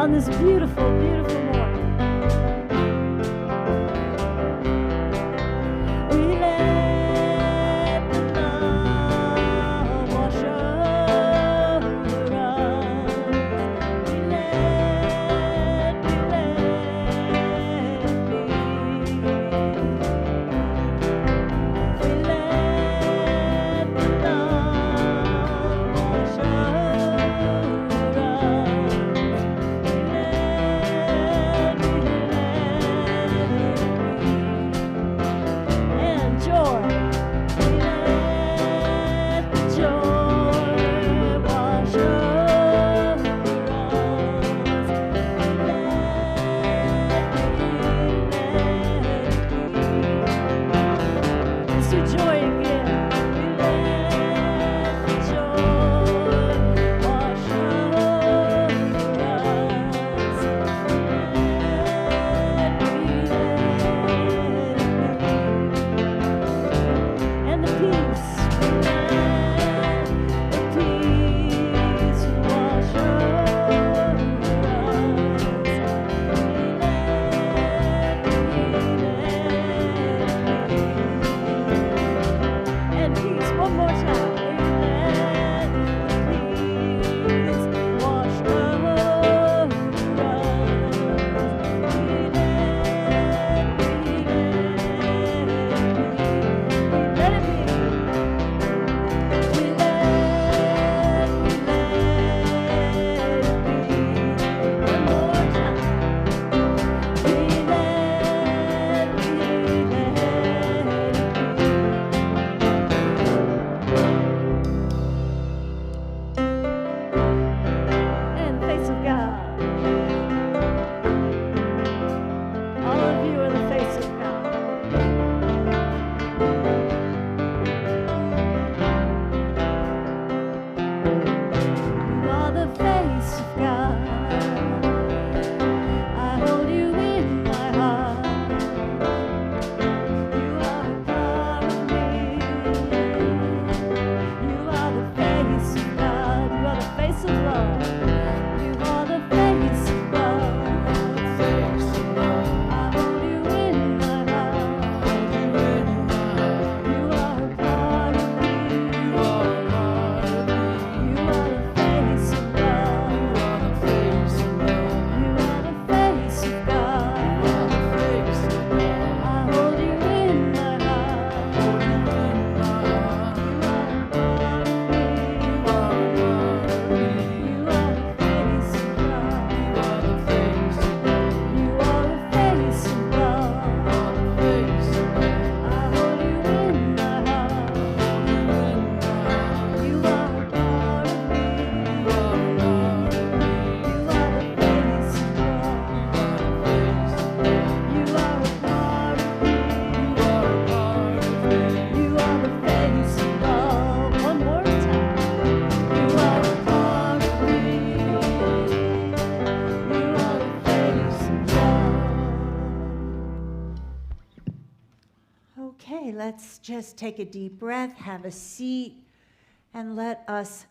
on this beautiful, beautiful morning. We let the love wash over us. We let be. We let the love wash over us. And joy, we let the joy wash over us. Let's do joy again. We let the joy wash over us. And the peace, we let the peace wash over us. And peace, one more time. We let the peace wash over us. Let it be. We let it be. One more time. We let it be. And the face of God. All of you are the face of God. You are the face of God. I hold you in my heart. You are a part of me. You are the face of God. You are the face of love. You are the face of God. I hold you in my heart. You are a part of me. You are the face of God. You are the face of God. I hold you in my heart. You are a part of me. You are the face of God. You are the face of God. I hold you in my heart. You are a part of me. You are the face of God. You are a part of me. You are the face of God. One more time. You are a part of me. You are the face of God. Okay, let's just take a deep breath, have a seat, and let us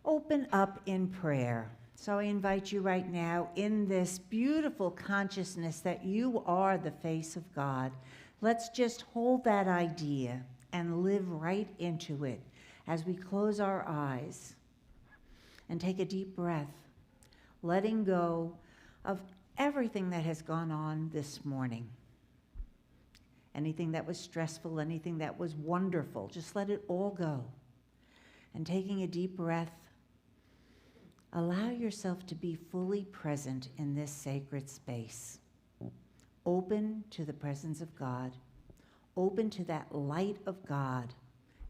open up in prayer. So I invite you right now in this beautiful consciousness that you are the face of God. Let's just hold that idea and live right into it as we close our eyes and take a deep breath, letting go of everything that has gone on this morning. Anything that was stressful, anything that was wonderful, just let it all go. And taking a deep breath, allow yourself to be fully present in this sacred space. Open to the presence of God. Open to that light of God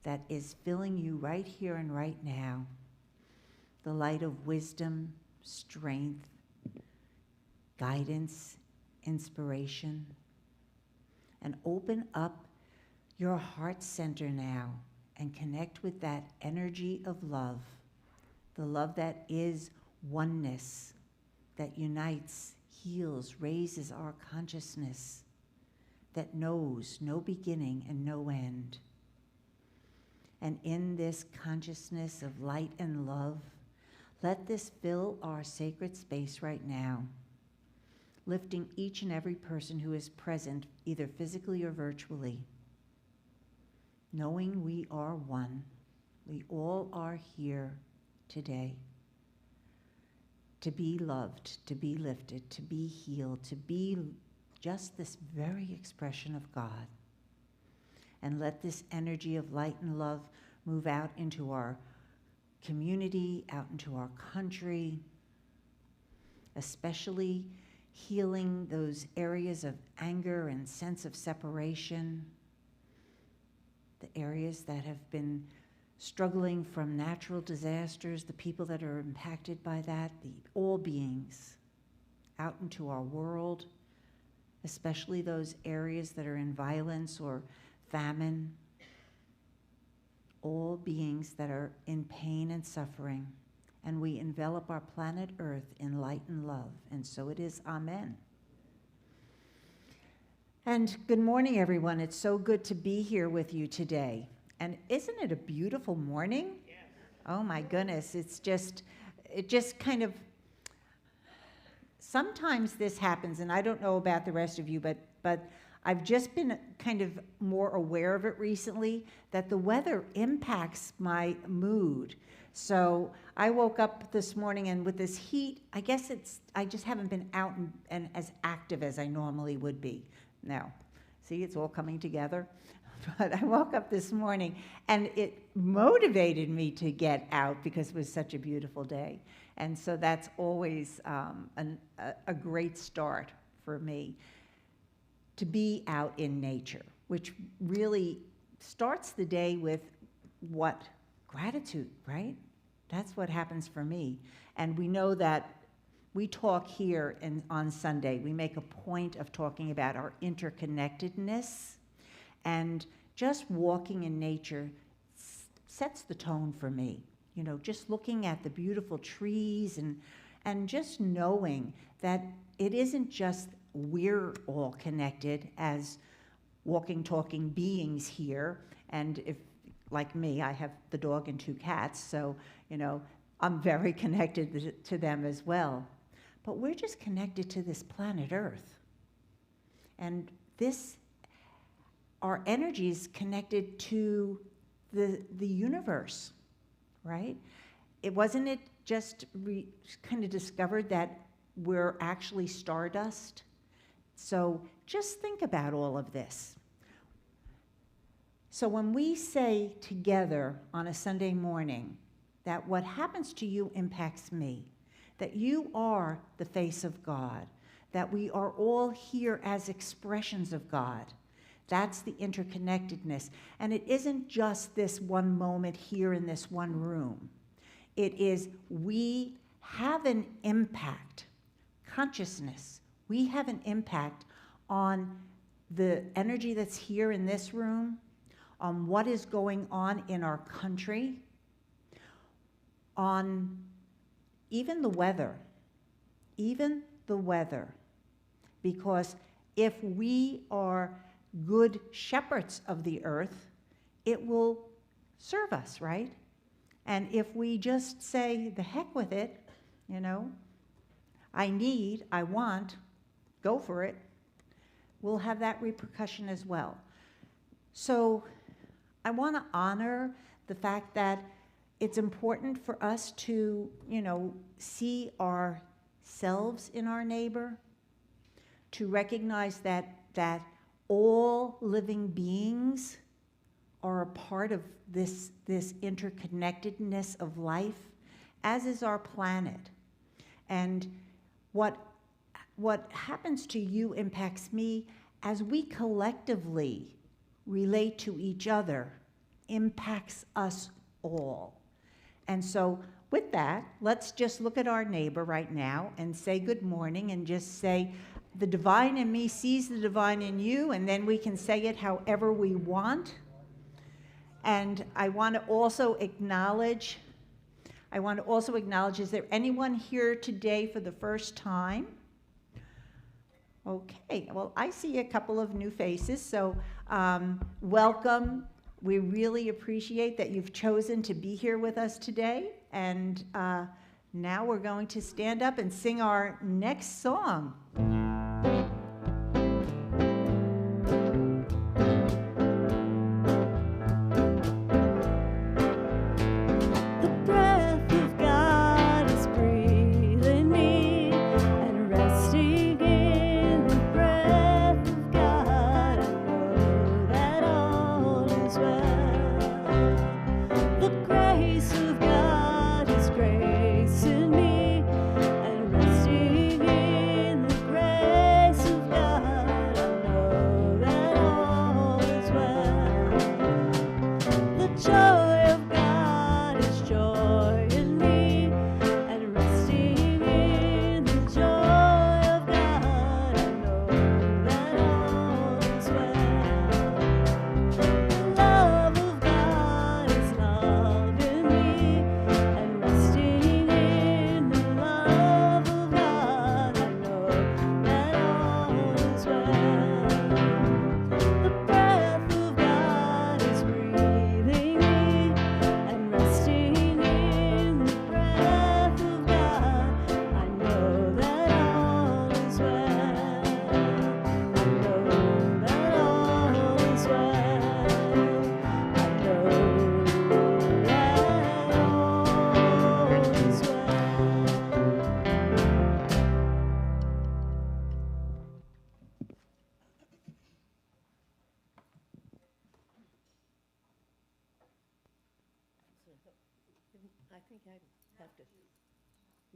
that is filling you right here and right now. The light of wisdom, strength, guidance, inspiration. And open up your heart center now and connect with that energy of love, the love that is oneness, that unites, heals, raises our consciousness, that knows no beginning and no end. And in this consciousness of light and love, Let this fill our sacred space right now, lifting each and every person who is present, either physically or virtually, knowing we are one. We all are here today to be loved, to be lifted, to be healed, to be just this very expression of God. And let this energy of light and love move out into our community, out into our country, especially healing those areas of anger and sense of separation, the areas that have been struggling from natural disasters, the people that are impacted by that, all beings out into our world, especially those areas that are in violence or famine, all beings that are in pain and suffering. And we envelop our planet Earth in light and love. And so it is. Amen. And good morning, everyone. It's so good to be here with you today. And isn't it a beautiful morning? Yes. Oh my goodness. It just kind of, sometimes this happens, and I don't know about the rest of you, but I've just been kind of more aware of it recently, that the weather impacts my mood. So I woke up this morning, and with this heat, I guess I just haven't been out and as active as I normally would be. Now, see, it's all coming together. But I woke up this morning, and it motivated me to get out because it was such a beautiful day. And so that's always a great start for me, to be out in nature, which really starts the day with what? Gratitude, right? That's what happens for me. And we know that we talk here on Sunday, we make a point of talking about our interconnectedness, and just walking in nature sets the tone for me. You know, just looking at the beautiful trees and just knowing that it isn't just we're all connected as walking, talking beings here. And if, like me, I have the dog and 2 cats, so, you know, I'm very connected to them as well. But we're just connected to this planet Earth. And our energy is connected to the universe, right? Wasn't it just kind of discovered that we're actually stardust? So just think about all of this. So when we say together on a Sunday morning that what happens to you impacts me, that you are the face of God, that we are all here as expressions of God, that's the interconnectedness. And it isn't just this one moment here in this one room. It is we have an impact, consciousness. We have an impact on the energy that's here in this room, on what is going on in our country, on even the weather, because if we are good shepherds of the earth, it will serve us, right? And if we just say, the heck with it, you know, I want, go for it, we'll have that repercussion as well. So I want to honor the fact that it's important for us to, you know, see ourselves in our neighbor, to recognize that all living beings are a part of this interconnectedness of life, as is our planet. And what happens to you impacts me as we collectively relate to each other, impacts us all. And so with that, let's just look at our neighbor right now and say good morning, and just say, the divine in me sees the divine in you, and then we can say it however we want. And I want to also acknowledge, is there anyone here today for the first time? Okay, well, I see a couple of new faces, so welcome. We really appreciate that you've chosen to be here with us today, and Now we're going to stand up and sing our next song.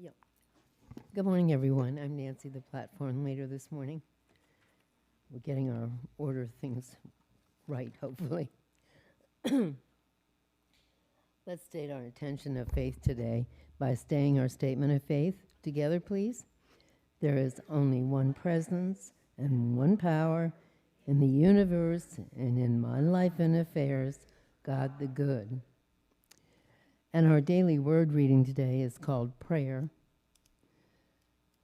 Yep. Good morning, everyone. I'm Nancy, the platform leader this morning. We're getting our order of things right, hopefully. Let's state our intention of faith today by saying our statement of faith together, please. There is only one presence and one power in the universe and in my life and affairs, God the good. And our daily word reading today is called prayer.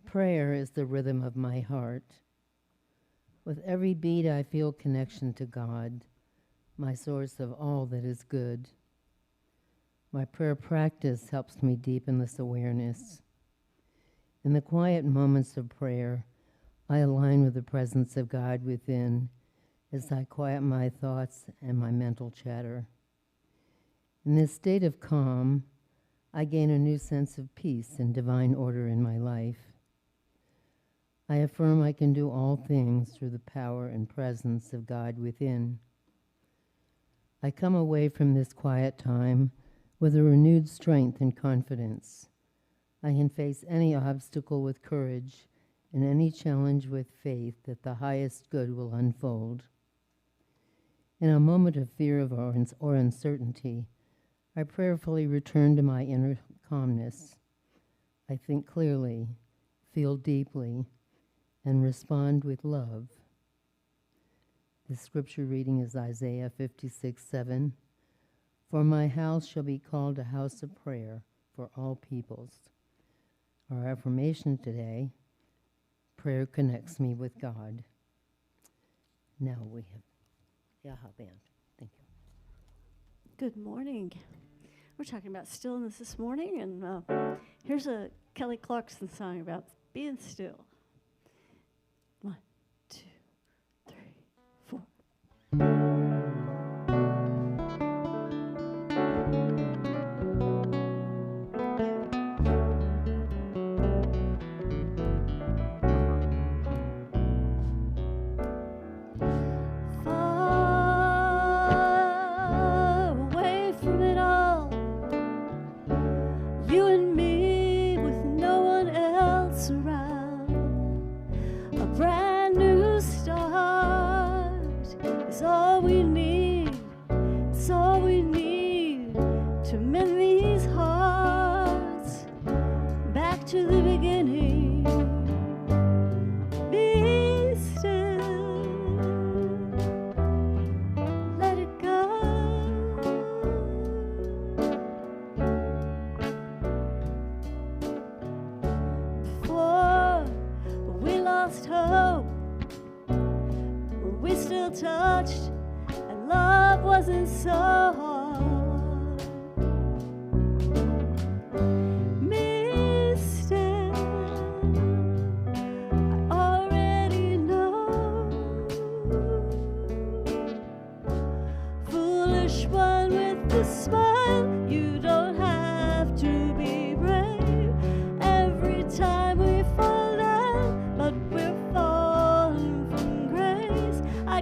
Prayer is the rhythm of my heart. With every beat, I feel connection to God, my source of all that is good. My prayer practice helps me deepen this awareness. In the quiet moments of prayer, I align with the presence of God within as I quiet my thoughts and my mental chatter. In this state of calm, I gain a new sense of peace and divine order in my life. I affirm I can do all things through the power and presence of God within. I come away from this quiet time with a renewed strength and confidence. I can face any obstacle with courage and any challenge with faith that the highest good will unfold. In a moment of fear or uncertainty, I prayerfully return to my inner calmness. I think clearly, feel deeply, and respond with love. The scripture reading is Isaiah 56:7. For my house shall be called a house of prayer for all peoples. Our affirmation today, prayer connects me with God. Now we have Yaha Band. Thank you. Good morning. We're talking about stillness this morning, and here's a Kelly Clarkson song about being still. 1, 2, 3, 4. Touched, and love wasn't so hard. Me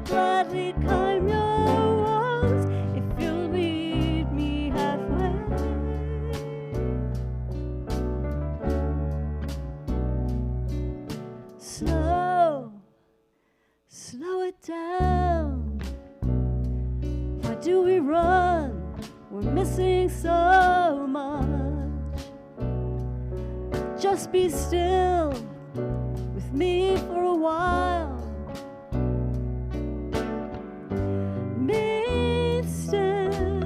I'd gladly climb your walls if you'll meet me halfway. Slow it down. Why do we run? We're missing so much. Just be still with me for a while. Be still.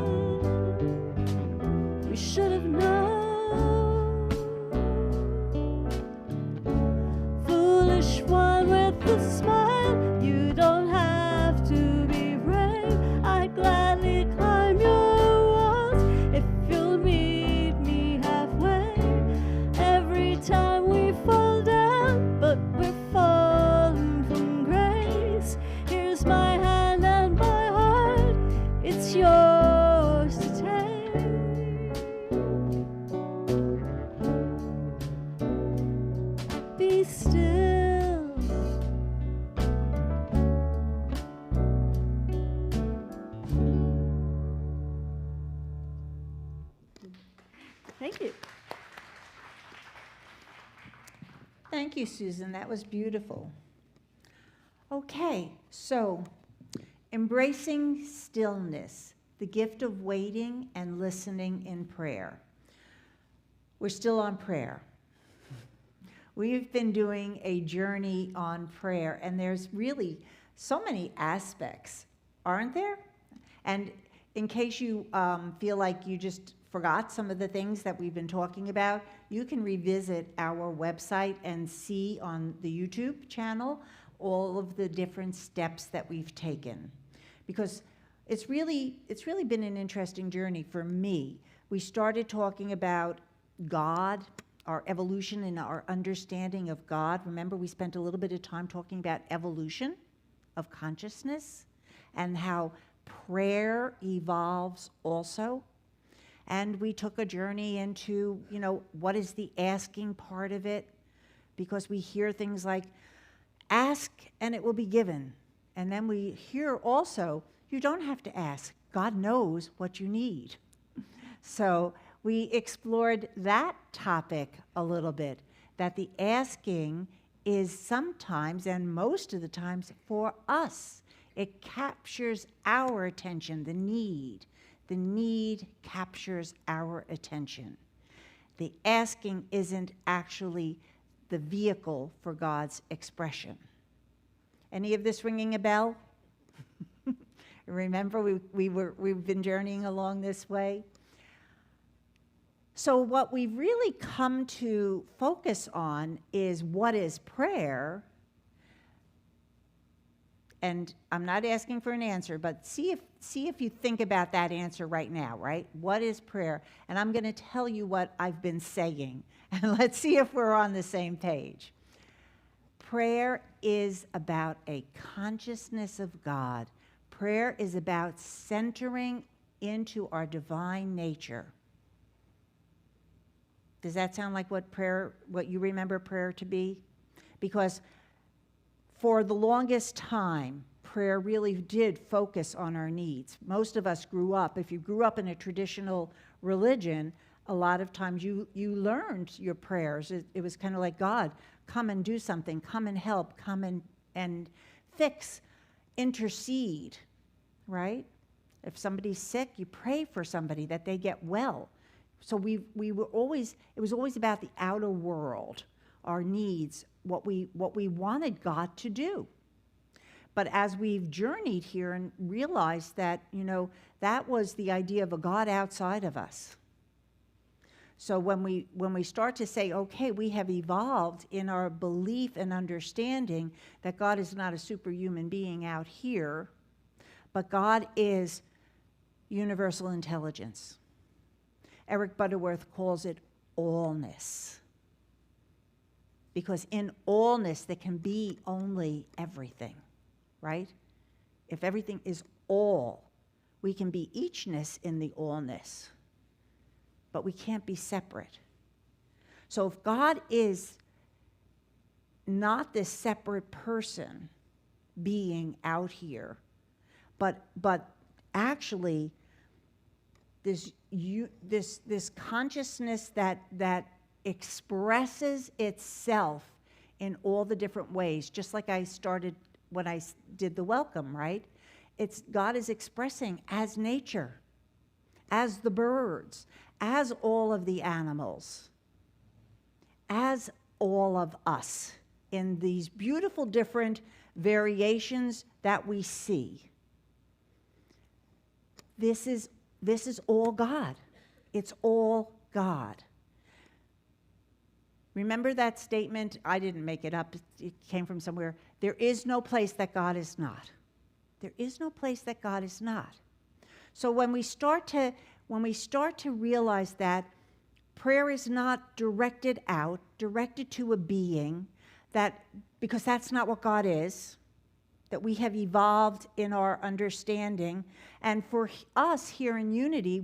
We should have known. Foolish one with a smile. You don't have to be brave. I'd gladly climb your walls if you'll meet me halfway. Every time we fall down, but we're falling from grace. Here's my hand and my heart, it's yours to take. Be still. Thank you. Thank you, Susan. That was beautiful. Okay, so embracing stillness, the gift of waiting and listening in prayer. We're still on prayer. We've been doing a journey on prayer, and there's really so many aspects, aren't there? And in case you feel like you just forgot some of the things that we've been talking about, you can revisit our website and see on the YouTube channel all of the different steps that we've taken. Because it's really been an interesting journey for me. We started talking about God, our evolution and our understanding of God. Remember, we spent a little bit of time talking about evolution of consciousness and how prayer evolves also. And we took a journey into, what is the asking part of it? Because we hear things like, ask and it will be given. And then we hear also, you don't have to ask. God knows what you need. So we explored that topic a little bit, that the asking is sometimes, and most of the times, for us. It captures our attention, the need. The need captures our attention. The asking isn't actually the vehicle for God's expression. Any of this ringing a bell? Remember, we've been journeying along this way. So what we've really come to focus on is what is prayer. And I'm not asking for an answer, but see if you think about that answer right now, right? What is prayer? And I'm going to tell you what I've been saying, and let's see if we're on the same page. Prayer is about a consciousness of God. Prayer is about centering into our divine nature. Does that sound like what you remember prayer to be? Because for the longest time, prayer really did focus on our needs. Most of us grew up, if you grew up in a traditional religion, a lot of times you learned your prayers. It was kind of like, God, come and do something, come and help, come and fix, intercede, right? If somebody's sick, you pray for somebody that they get well. So we were always, it was always about the outer world, our needs, what we wanted God to do. But as we've journeyed here and realized that, that was the idea of a God outside of us. So when we start to say, okay, we have evolved in our belief and understanding that God is not a superhuman being out here, but God is universal intelligence. Eric Butterworth calls it allness. Because in allness, there can be only everything, right? If everything is all, we can be eachness in the allness, but we can't be separate. So if God is not this separate person, being out here. But actually, this consciousness that expresses itself in all the different ways, just like I started when I did the welcome, right? It's God is expressing as nature, as the birds, as all of the animals, as all of us in these beautiful different variations that we see. This is all God. It's all God. Remember that statement? I didn't make it up. It came from somewhere. There is no place that God is not. There is no place that God is not. So when we start to realize that prayer is not directed out, directed to a being, that because that's not what God is, that we have evolved in our understanding. And for us here in Unity,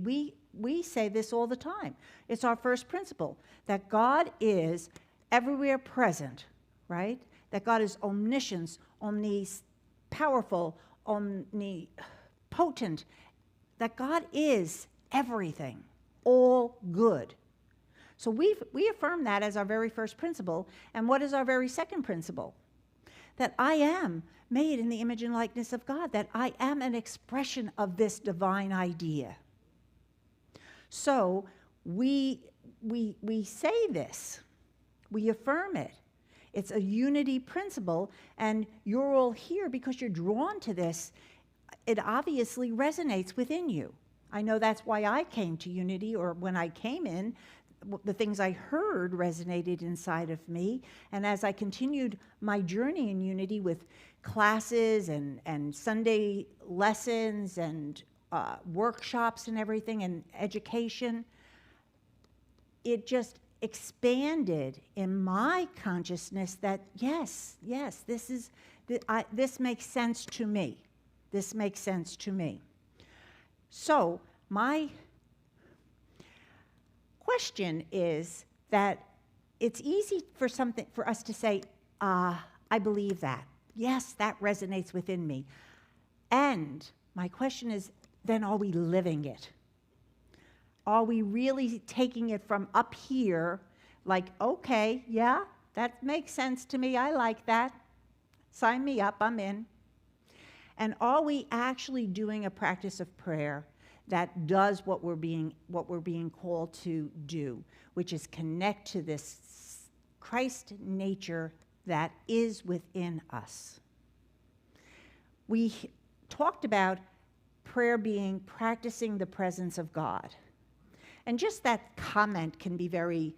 we say this all the time. It's our first principle, that God is everywhere present, right? That God is omniscient, omnipowerful, omnipotent, that God is everything, all good. So we affirm that as our very first principle. And what is our very second principle? That I am made in the image and likeness of God, that I am an expression of this divine idea. So we say this, we affirm it. It's a unity principle, and you're all here because you're drawn to this. It obviously resonates within you. I know that's why I came to Unity, or when I came in, the things I heard resonated inside of me. And as I continued my journey in Unity with classes and Sunday lessons and workshops and everything and education, it just expanded in my consciousness that yes, this makes sense to me. This makes sense to me. So my question is that it's easy for us to say, I believe that. Yes, that resonates within me. And my question is, then are we living it? Are we really taking it from up here, like, okay, yeah, that makes sense to me, I like that. Sign me up, I'm in. And are we actually doing a practice of prayer that does what we're being called to do, which is connect to this Christ nature that is within us? We talked about prayer being practicing the presence of God. And just that comment can be very,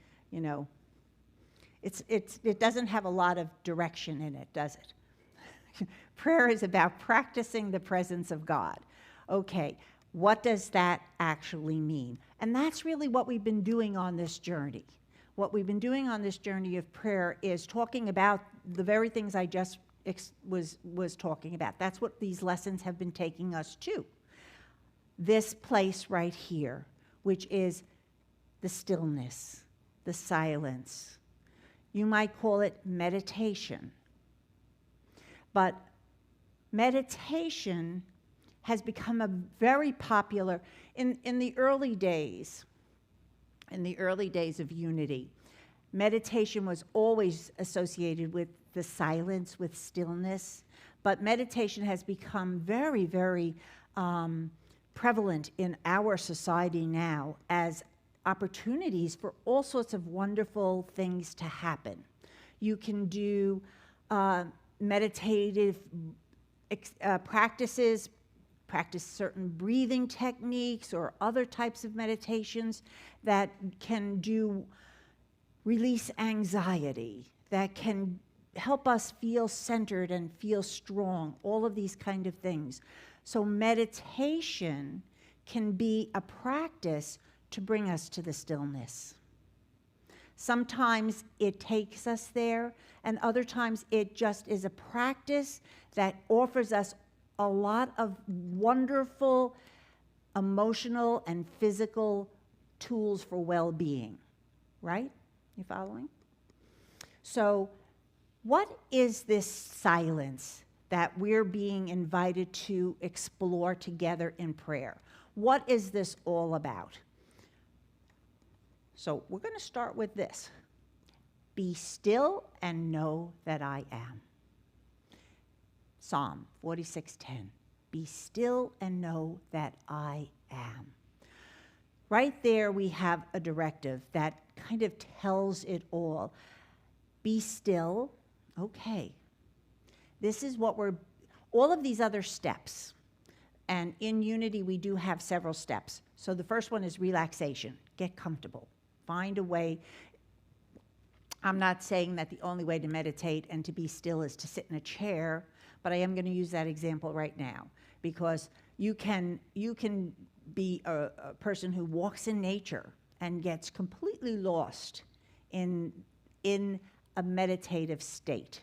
it doesn't have a lot of direction in it, does it? Prayer is about practicing the presence of God. Okay, what does that actually mean? And that's really what we've been doing on this journey. What we've been doing on this journey of prayer is talking about the very things I just was talking about. That's what these lessons have been taking us to. This place right here, which is the stillness, the silence. You might call it meditation. But meditation has become a very popular, in the early days of Unity, meditation was always associated with the silence, with stillness, but meditation has become very, very prevalent in our society now as opportunities for all sorts of wonderful things to happen. You can do meditative practice certain breathing techniques or other types of meditations that can release anxiety, that can help us feel centered and feel strong, all of these kind of things. So meditation can be a practice to bring us to the stillness. Sometimes it takes us there, and other times it just is a practice that offers us a lot of wonderful emotional and physical tools for well-being, right? You following? So what is this silence that we're being invited to explore together in prayer. What is this all about? So we're going to start with this. Be still and know that I am. Psalm 46:10. Be still and know that I am. Right there we have a directive that kind of tells it all. Be still. Okay. This is what all of these other steps. And in Unity, we do have several steps. So the first one is relaxation. Get comfortable. Find a way. I'm not saying that the only way to meditate and to be still is to sit in a chair, but I am going to use that example right now, because you can be a person who walks in nature and gets completely lost in a meditative state.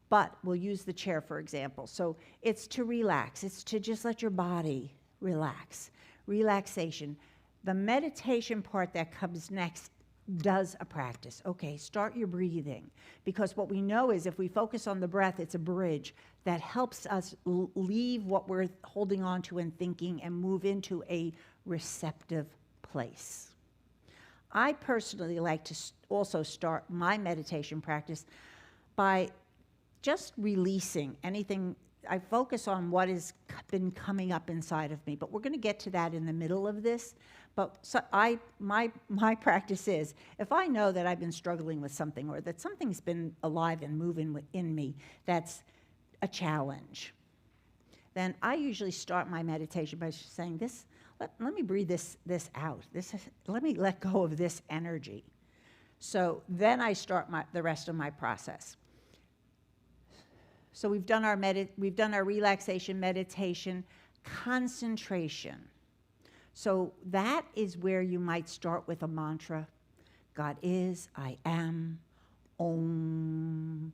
But we'll use the chair, for example. So it's to relax. It's to just let your body relax. Relaxation. The meditation part that comes next does a practice. Okay, start your breathing. Because what we know is if we focus on the breath, it's a bridge that helps us leave what we're holding on to and thinking and move into a receptive place. I personally like to also start my meditation practice by just releasing anything. I focus on what has been coming up inside of me, but we're going to get to that in the middle of this. But so my practice is, if I know that I've been struggling with something or that something's been alive and moving within me that's a challenge, then I usually start my meditation by saying, let me breathe this out. Let me let go of this energy. So then I start the rest of my process. So we've done our relaxation, meditation, concentration. So that is where you might start with a mantra. God is, I am, Om.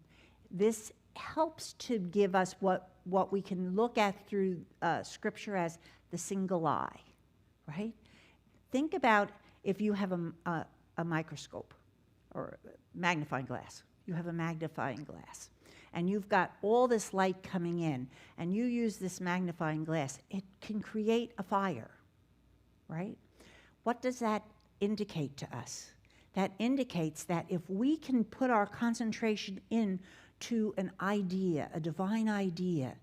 This helps to give us what we can look at through Scripture as the single eye, right? Think about if you have a microscope or a magnifying glass. You have a magnifying glass. And you've got all this light coming in, and you use this magnifying glass, it can create a fire, right? What does that indicate to us? That indicates that if we can put our concentration in to an idea, a divine idea,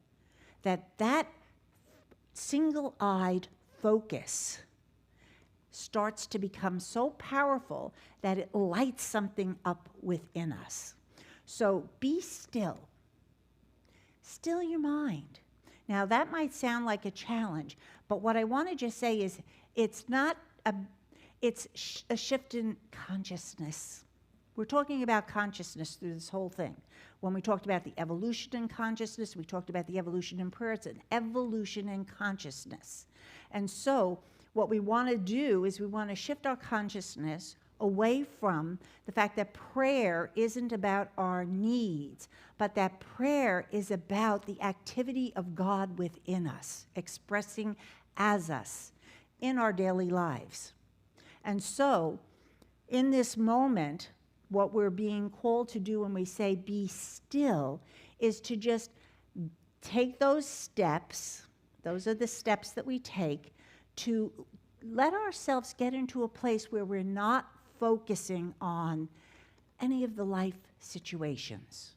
that single-eyed focus starts to become so powerful that it lights something up within us. So be still. Still your mind. Now that might sound like a challenge, but what I want to just say is it's a shift in consciousness. We're talking about consciousness through this whole thing. When we talked about the evolution in consciousness, we talked about the evolution in prayer. It's an evolution in consciousness. And so what we want to do is we want to shift our consciousness away from the fact that prayer isn't about our needs, but that prayer is about the activity of God within us, expressing as us in our daily lives. And so, in this moment, what we're being called to do when we say be still is to just take those steps. Those are the steps that we take to let ourselves get into a place where we're not focusing on any of the life situations.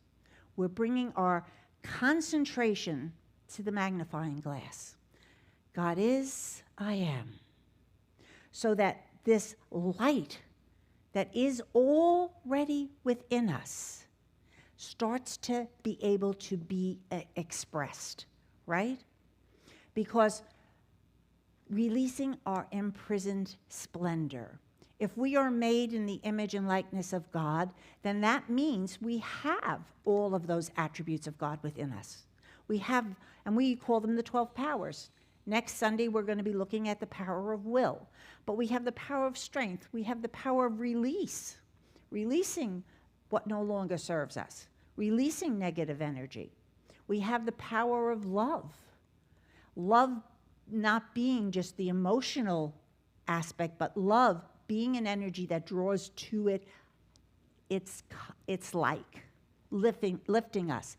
We're bringing our concentration to the magnifying glass. God is, I am. So that this light that is already within us starts to be able to be expressed, right? Because releasing our imprisoned splendor. If we are made in the image and likeness of God, then that means we have all of those attributes of God within us. We have, and we call them the 12 powers. Next Sunday, we're going to be looking at the power of will. But we have the power of strength. We have the power of release, releasing what no longer serves us, releasing negative energy. We have the power of love. Love not being just the emotional aspect, but love being an energy that draws to it, it's like lifting us.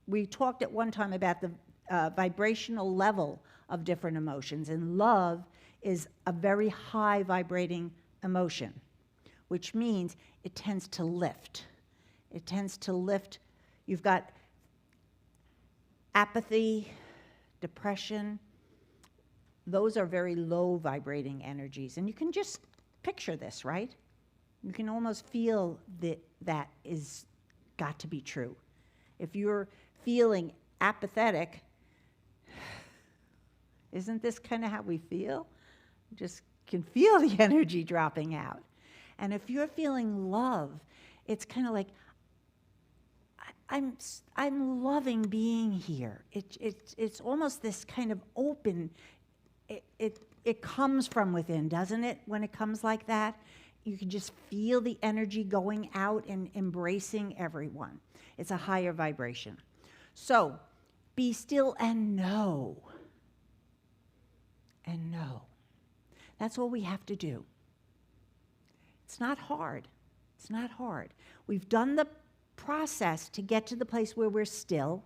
we talked at one time about the vibrational level of different emotions, and love is a very high vibrating emotion, which means it tends to lift. It tends to lift. You've got apathy, depression. Those are very low vibrating energies. And you can just picture this, right? You can almost feel that that is got to be true. If you're feeling apathetic, isn't this kind of how we feel? You just can feel the energy dropping out. And if you're feeling love, it's kind of like, I'm loving being here. It's almost this kind of open, it comes from within, doesn't it? When it comes like that, you can just feel the energy going out and embracing everyone. It's a higher vibration. So, be still and know. And know. That's all we have to do. It's not hard. It's not hard. We've done the process to get to the place where we're still.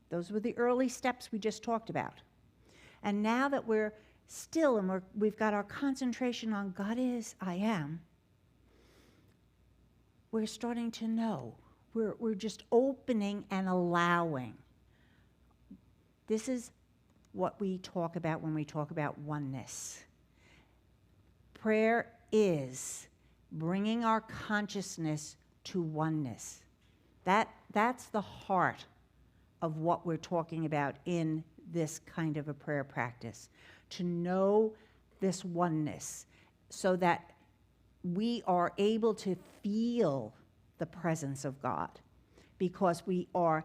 Those were the early steps we just talked about. And now that we're still and we've got our concentration on God is, I am, we're starting to know. We're just opening and allowing. This is what we talk about when we talk about oneness. Prayer is bringing our consciousness to oneness. That's the heart of what we're talking about in this kind of a prayer practice. To know this oneness so that we are able to feel the presence of God, because we are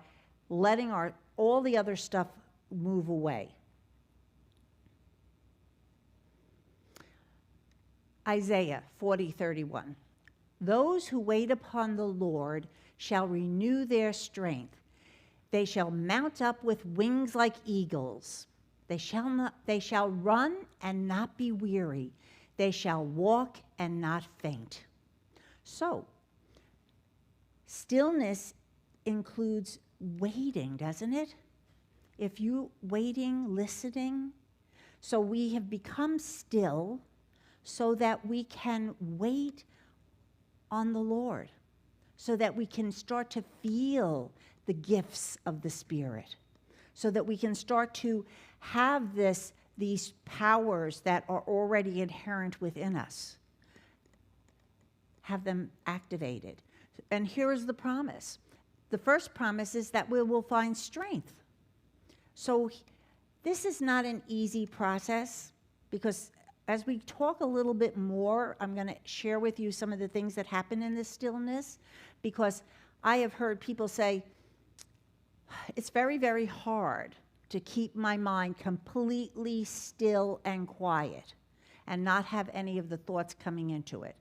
letting all the other stuff move away. Isaiah 40:31. Those who wait upon the Lord shall renew their strength. They shall mount up with wings like eagles. They shall run and not be weary. They shall walk and not faint. So, stillness includes waiting, doesn't it? If you waiting, listening. So we have become still so that we can wait on the Lord, so that we can start to feel the gifts of the Spirit, so that we can start to have these powers that are already inherent within us, have them activated. And here is the promise. The first promise is that we will find strength. So this is not an easy process, because as we talk a little bit more, I'm going to share with you some of the things that happen in this stillness, because I have heard people say, it's very, very hard to keep my mind completely still and quiet and not have any of the thoughts coming into it.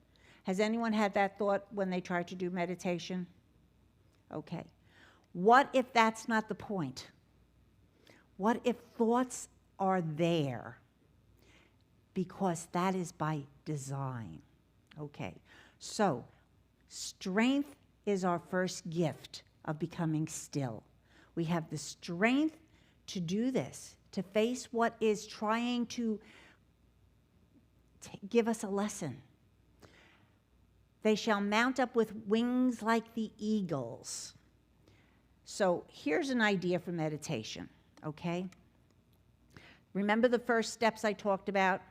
Has anyone had that thought when they tried to do meditation? Okay. What if that's not the point? What if thoughts are there? Because that is by design. Okay. So, strength is our first gift of becoming still. We have the strength to do this, to face what is trying to give us a lesson. They shall mount up with wings like the eagles. So here's an idea for meditation, okay? Remember the first steps I talked about?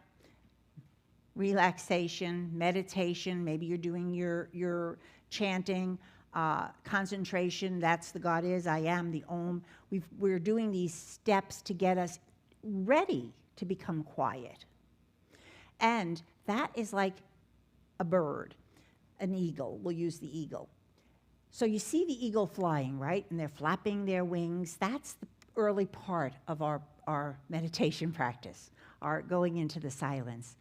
Relaxation, meditation, maybe you're doing your chanting, concentration, that's the God is, I am, the Om. We're doing these steps to get us ready to become quiet. And that is like a bird, an eagle. We'll use the eagle. So you see the eagle flying, right? And they're flapping their wings. That's the early part of our meditation practice, our going into the silence.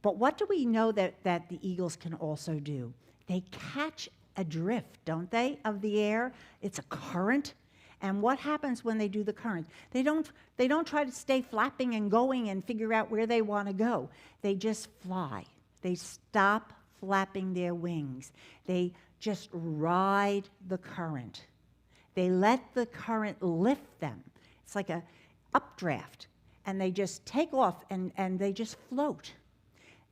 But what do we know that the eagles can also do? They catch a drift, don't they, of the air? It's a current. And what happens when they do the current? They don't try to stay flapping and going and figure out where they want to go. They just fly. They stop flapping their wings. They just ride the current. They let the current lift them. It's like a updraft, and they just take off and they just float.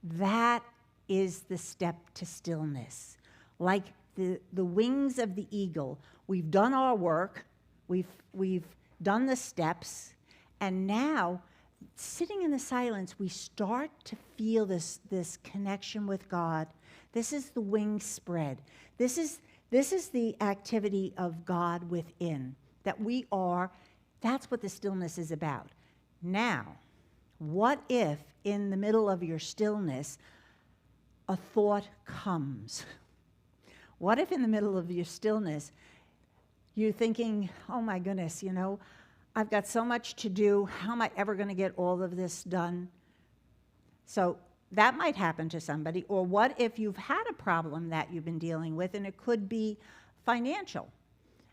That is the step to stillness. Like the wings of the eagle, we've done our work, we've done the steps, and now, sitting in the silence, we start to feel this connection with God. This is the wings spread. This is the activity of God within, that we are. That's what the stillness is about. Now, what if in the middle of your stillness a thought comes? What if in the middle of your stillness you're thinking, oh my goodness, I've got so much to do. How am I ever going to get all of this done? So that might happen to somebody. Or what if you've had a problem that you've been dealing with, and it could be financial.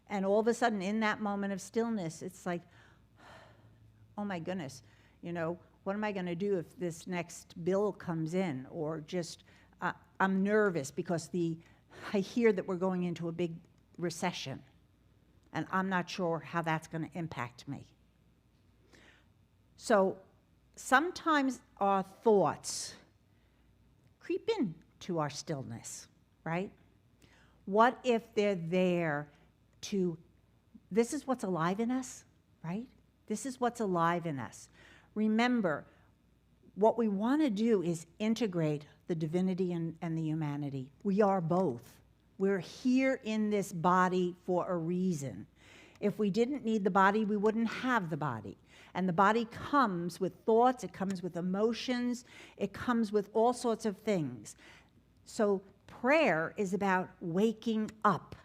And all of a sudden, in that moment of stillness, it's like, oh my goodness, what am I going to do if this next bill comes in? Or just, I'm nervous because I hear that we're going into a big recession, and I'm not sure how that's going to impact me. So sometimes our thoughts creep into our stillness, right? What if they're there this is what's alive in us, right? This is what's alive in us. Remember, what we want to do is integrate the divinity and the humanity. We are both. We're here in this body for a reason. If we didn't need the body, we wouldn't have the body. And the body comes with thoughts, it comes with emotions, it comes with all sorts of things. So prayer is about waking up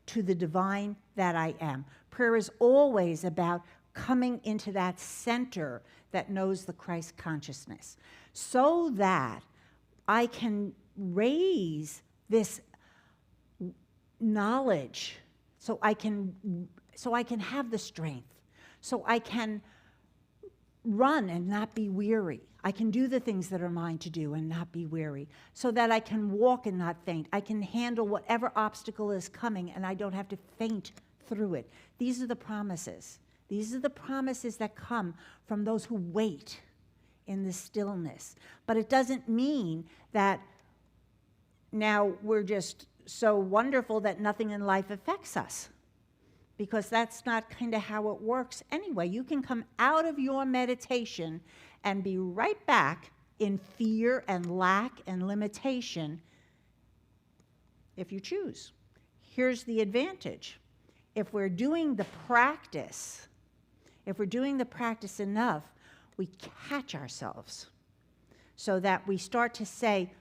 to the divine that I am. Prayer is always about coming into that center that knows the Christ consciousness, so that I can raise this knowledge, so I can have the strength, so I can run and not be weary. I can do the things that are mine to do and not be weary, so that I can walk and not faint. I can handle whatever obstacle is coming, and I don't have to faint through it. These are the promises. These are the promises that come from those who wait in the stillness. But it doesn't mean that now we're just so wonderful that nothing in life affects us, because that's not kind of how it works anyway. You can come out of your meditation and be right back in fear and lack and limitation if you choose. Here's the advantage. If we're doing the practice, enough, we catch ourselves so that we start to say,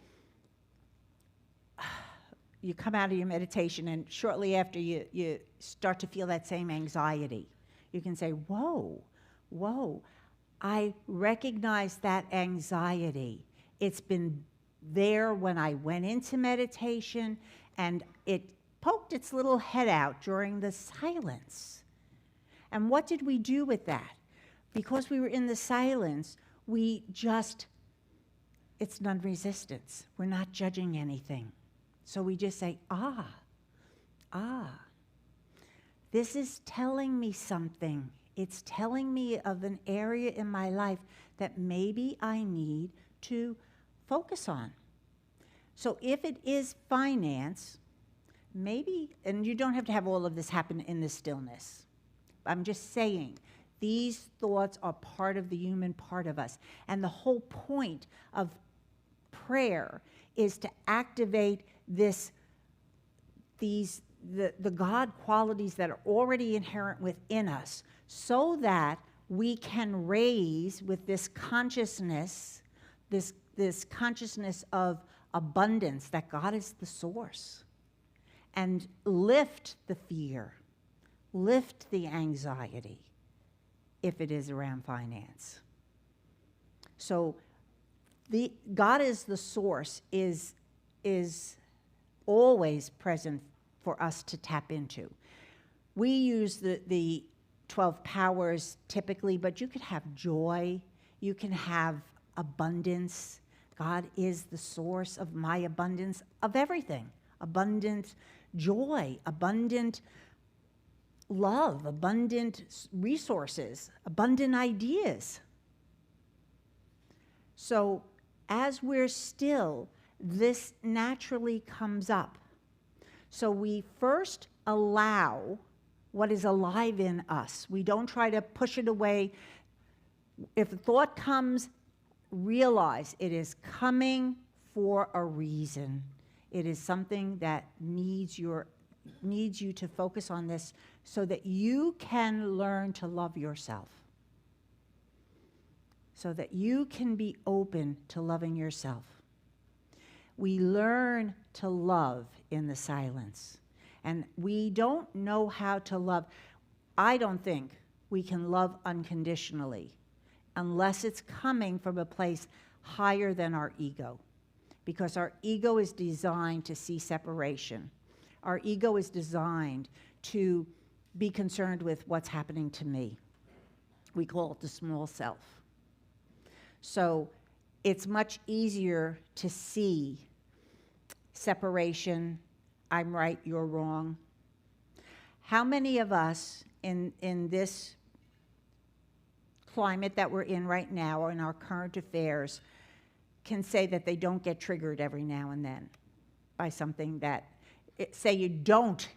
you come out of your meditation, and shortly after you start to feel that same anxiety. You can say, whoa, I recognize that anxiety. It's been there when I went into meditation, and it poked its little head out during the silence. And what did we do with that? Because we were in the silence, it's non-resistance. We're not judging anything. So we just say, this is telling me something. It's telling me of an area in my life that maybe I need to focus on. So if it is finance, maybe, and you don't have to have all of this happen in the stillness. I'm just saying, these thoughts are part of the human part of us. And the whole point of prayer is to activate the God qualities that are already inherent within us, so that we can raise with this consciousness, this consciousness of abundance, that God is the source, and lift the fear, lift the anxiety, if it is around finance. So God is the source is always present for us to tap into. We use the 12 powers typically, but you could have joy, you can have abundance. God is the source of my abundance of everything. Abundant joy, abundant love, abundant resources, abundant ideas. So as we're still, this naturally comes up. So we first allow what is alive in us. We don't try to push it away. If a thought comes, realize it is coming for a reason. It is something that needs you to focus on this so that you can learn to love yourself. So that you can be open to loving yourself. We learn to love in the silence. And we don't know how to love. I don't think we can love unconditionally unless it's coming from a place higher than our ego. Because our ego is designed to see separation. Our ego is designed to be concerned with what's happening to me. We call it the small self. So it's much easier to see separation, I'm right, you're wrong. How many of us in this climate that we're in right now, or in our current affairs, can say that they don't get triggered every now and then by something that, say you don't.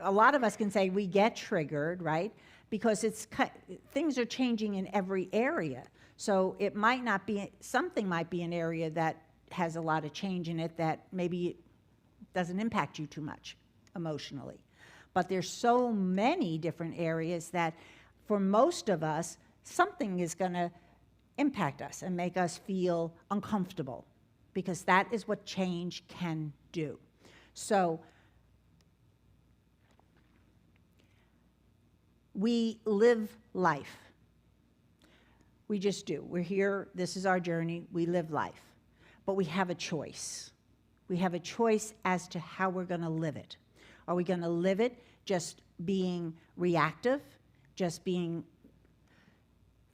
A lot of us can say we get triggered, right? Because things are changing in every area. So it might not be, something might be an area that has a lot of change in it that maybe doesn't impact you too much emotionally. But there's so many different areas that for most of us, something is going to impact us and make us feel uncomfortable, because that is what change can do. So we live life. We just do. We're here, this is our journey, we live life. But we have a choice. We have a choice as to how we're going to live it. Are we going to live it just being reactive, just being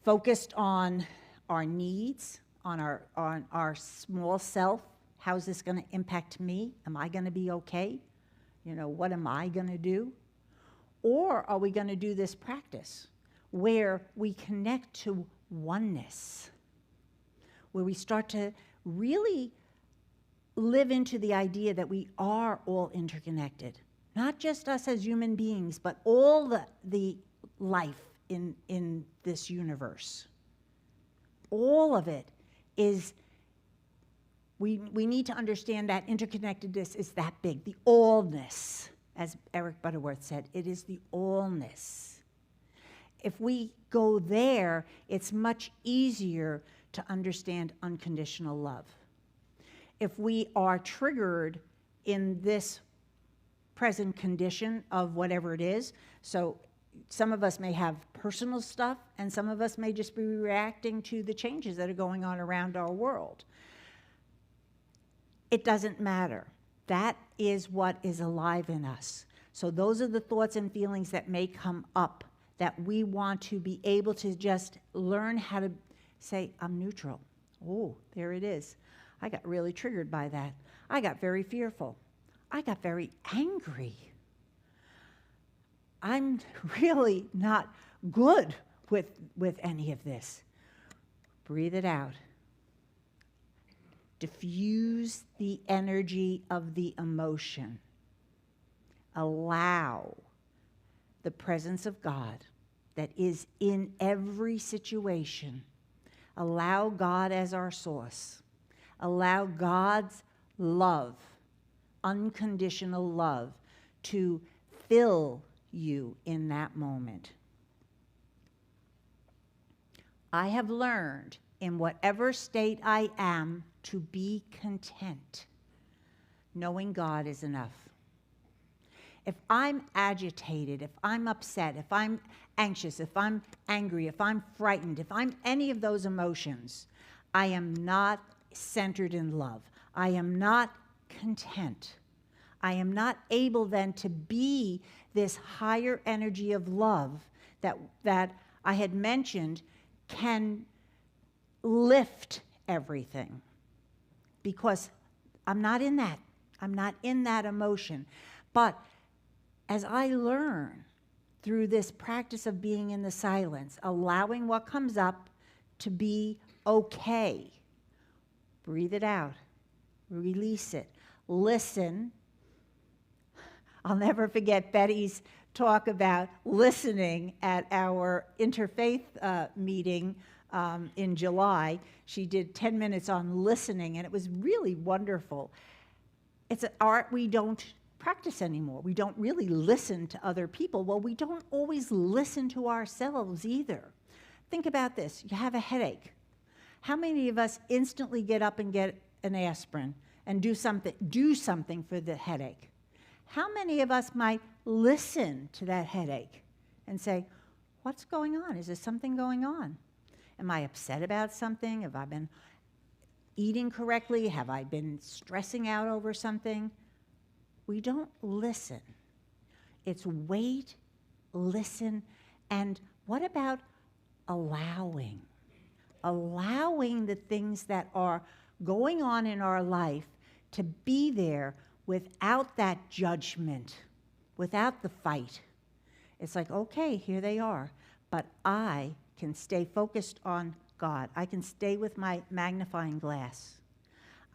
focused on our needs, on our small self? How's this going to impact me? Am I going to be okay? What am I going to do? Or are we going to do this practice where we connect to oneness, where we start to really live into the idea that we are all interconnected, not just us as human beings, but all the life in this universe. All of it is, we need to understand that interconnectedness is that big, the allness, as Eric Butterworth said, it is the allness. If we go there, it's much easier to understand unconditional love. If we are triggered in this present condition of whatever it is, so some of us may have personal stuff, and some of us may just be reacting to the changes that are going on around our world. It doesn't matter. That is what is alive in us. So those are the thoughts and feelings that may come up that we want to be able to just learn how to say, I'm neutral. Oh, there it is. I got really triggered by that. I got very fearful. I got very angry. I'm really not good with any of this. Breathe it out. Diffuse the energy of the emotion. Allow the presence of God that is in every situation. Allow God as our source. Allow God's love, unconditional love, to fill you in that moment. I have learned in whatever state I am to be content. Knowing God is enough. If I'm agitated, if I'm upset, if I'm anxious, if I'm angry, if I'm frightened, if I'm any of those emotions, I am not centered in love. I am not content. I am not able then to be this higher energy of love that I had mentioned can lift everything. Because I'm not in that. I'm not in that emotion. But as I learn through this practice of being in the silence, allowing what comes up to be okay, breathe it out, release it, listen. I'll never forget Betty's talk about listening at our interfaith meeting in July. She did 10 minutes on listening, and it was really wonderful. It's an art we don't practice anymore. We don't really listen to other people. Well, we don't always listen to ourselves either. Think about this. You have a headache. How many of us instantly get up and get an aspirin and do something for the headache? How many of us might listen to that headache and say, what's going on? Is there something going on? Am I upset about something? Have I been eating correctly? Have I been stressing out over something? We don't listen. It's wait, listen, and what about allowing? Allowing the things that are going on in our life to be there without that judgment, without the fight. It's like, okay, here they are, but I can stay focused on God. I can stay with my magnifying glass.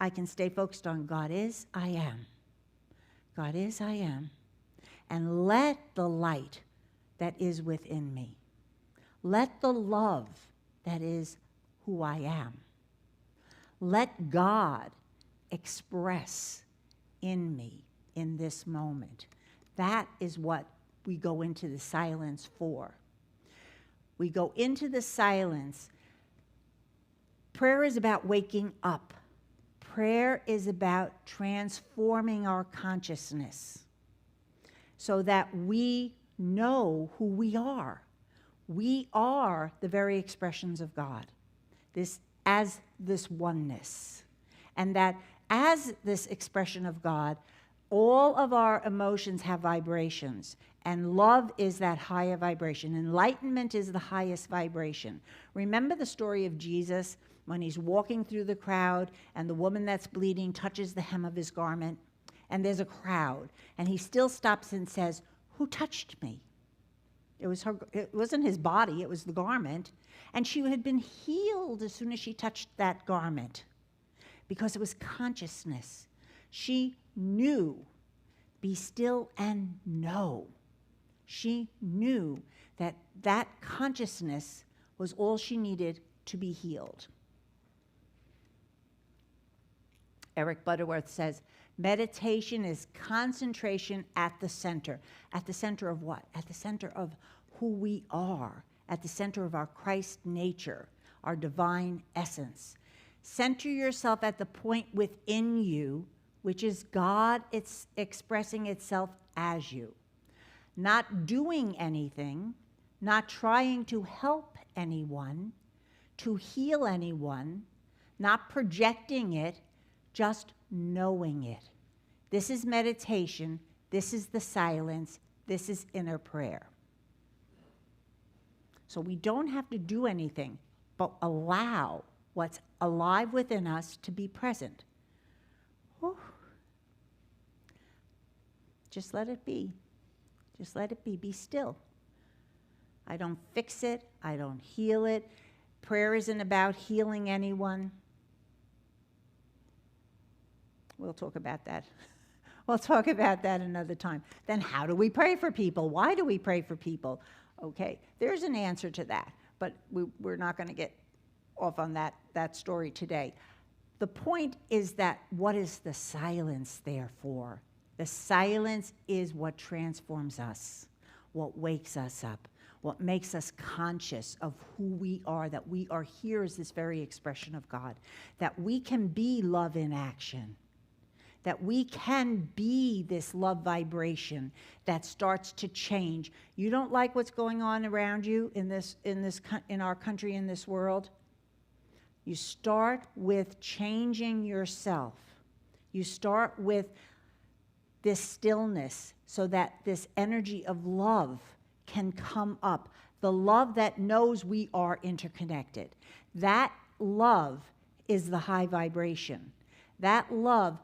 I can stay focused on God is, I am. God is, I am. And let the light that is within me, let the love that is who I am, let God express in me in this moment. That is what we go into the silence for. We go into the silence. Prayer is about waking up. Prayer is about transforming our consciousness so that we know who we are. We are the very expressions of God, as this oneness. And that as this expression of God, all of our emotions have vibrations, and love is that higher vibration. Enlightenment is the highest vibration. Remember the story of Jesus when he's walking through the crowd and the woman that's bleeding touches the hem of his garment, and there's a crowd, and he still stops and says, "Who touched me?" It wasn't his body, it was the garment, and she had been healed as soon as she touched that garment because it was consciousness. She knew, be still and know. She knew that that consciousness was all she needed to be healed. Eric Butterworth says, meditation is concentration at the center. At the center of what? At the center of who we are, at the center of our Christ nature, our divine essence. Center yourself at the point within you, which is God, it's expressing itself as you. Not doing anything, not trying to help anyone, to heal anyone, not projecting it, just knowing it. This is meditation, this is the silence, this is inner prayer. So we don't have to do anything, but allow what's alive within us to be present. Whew. Just let it be. Just let it be. Be still. I don't fix it. I don't heal it. Prayer isn't about healing anyone. We'll talk about that. We'll talk about that another time. Then how do we pray for people? Why do we pray for people? Okay, there's an answer to that, but we're not going to get off on that story today. The point is that what is the silence there for? The silence is what transforms us, what wakes us up, what makes us conscious of who we are, that we are here as this very expression of God, that we can be love in action, that we can be this love vibration that starts to change. You don't like what's going on around you in our country, in this world? You start with changing yourself. You start with this stillness so that this energy of love can come up. The love that knows we are interconnected. That love is the high vibration. That love,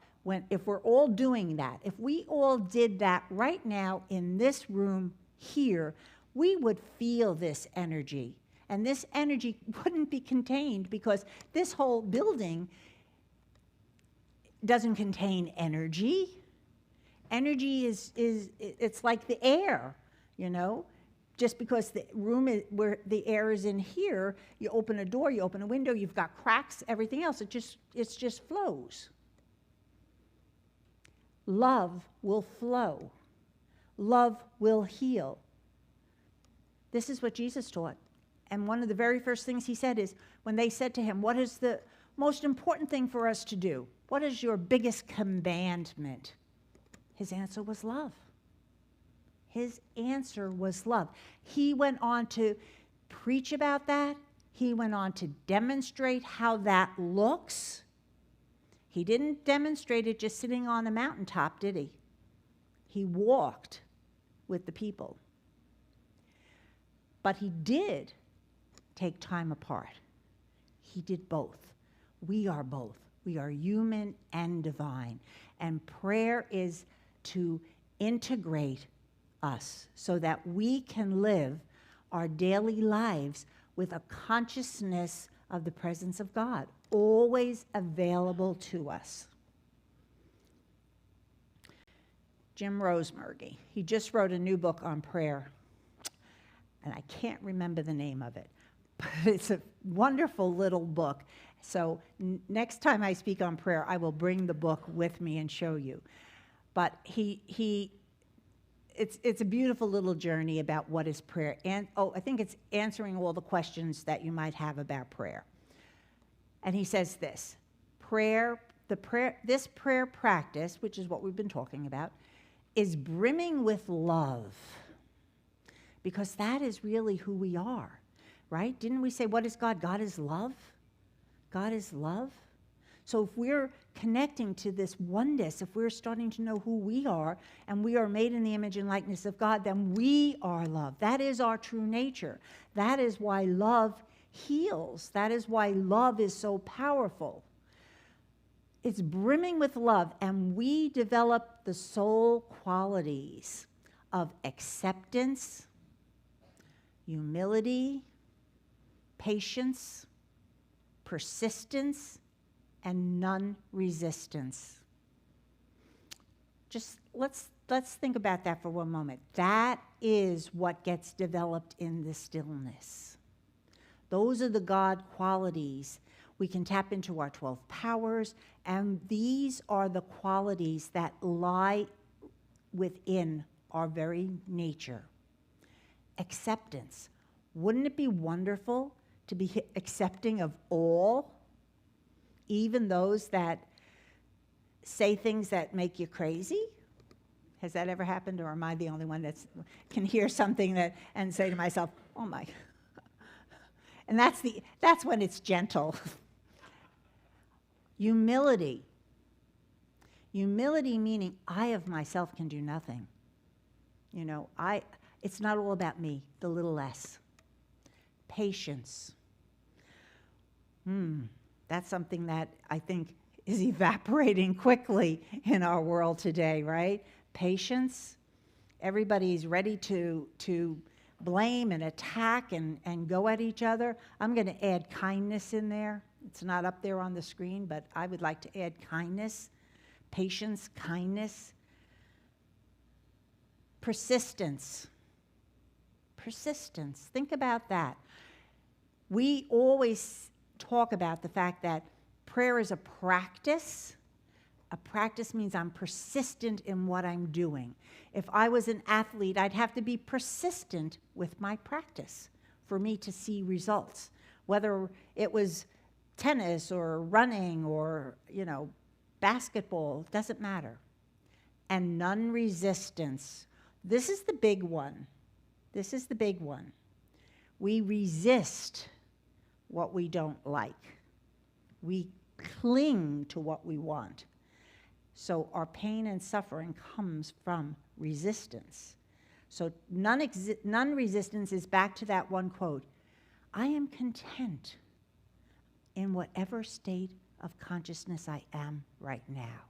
if we're all doing that, if we all did that right now in this room here, we would feel this energy. And this energy wouldn't be contained because this whole building doesn't contain energy. Energy it's like the air, you know? Just because the room is where the air is in here, you open a door, you open a window, you've got cracks, everything else, it just flows. Love will flow. Love will heal. This is what Jesus taught. And one of the very first things he said is, when they said to him, what is the most important thing for us to do? What is your biggest commandment? His answer was love. His answer was love. He went on to preach about that. He went on to demonstrate how that looks. He didn't demonstrate it just sitting on the mountaintop, did he? He walked with the people. But he did take time apart. He did both. We are both. We are human and divine. And prayer is to integrate us so that we can live our daily lives with a consciousness of the presence of God, always available to us. Jim Rosemergy, he just wrote a new book on prayer, and I can't remember the name of it, but it's a wonderful little book. So next time I speak on prayer, I will bring the book with me and show you. But it's a beautiful little journey about what is prayer. And I think it's answering all the questions that you might have about prayer. And he says this: this prayer practice, which is what we've been talking about, is brimming with love, because that is really who we are, right? Didn't we say, what is God? God is love. God is love. So if we're connecting to this oneness, if we're starting to know who we are, and we are made in the image and likeness of God, then we are love. That is our true nature. That is why love heals. That is why love is so powerful. It's brimming with love, and we develop the soul qualities of acceptance, humility, patience, persistence, and non-resistance. Just let's think about that for one moment. That is what gets developed in the stillness. Those are the God qualities. We can tap into our 12 powers, and these are the qualities that lie within our very nature. Acceptance. Wouldn't it be wonderful to be accepting of all, even those that say things that make you crazy? Has that ever happened, or am I the only one that can hear something and say to myself, oh my. And that's when it's gentle. Humility. Humility meaning I of myself can do nothing. You know, it's not all about me, the little s. Patience. That's something that I think is evaporating quickly in our world today, right? Patience. Everybody's ready to blame and attack and go at each other. I'm going to add kindness in there. It's not up there on the screen, but I would like to add kindness, patience, kindness. Persistence. Persistence. Think about that. We always talk about the fact that prayer is a practice. A practice means I'm persistent in what I'm doing. If I was an athlete, I'd have to be persistent with my practice for me to see results. Whether it was tennis or running or, basketball, doesn't matter. And non-resistance. This is the big one. This is the big one. We resist what we don't like. We cling to what we want. So our pain and suffering comes from resistance. So non-resistance is back to that one quote. I am content in whatever state of consciousness I am right now.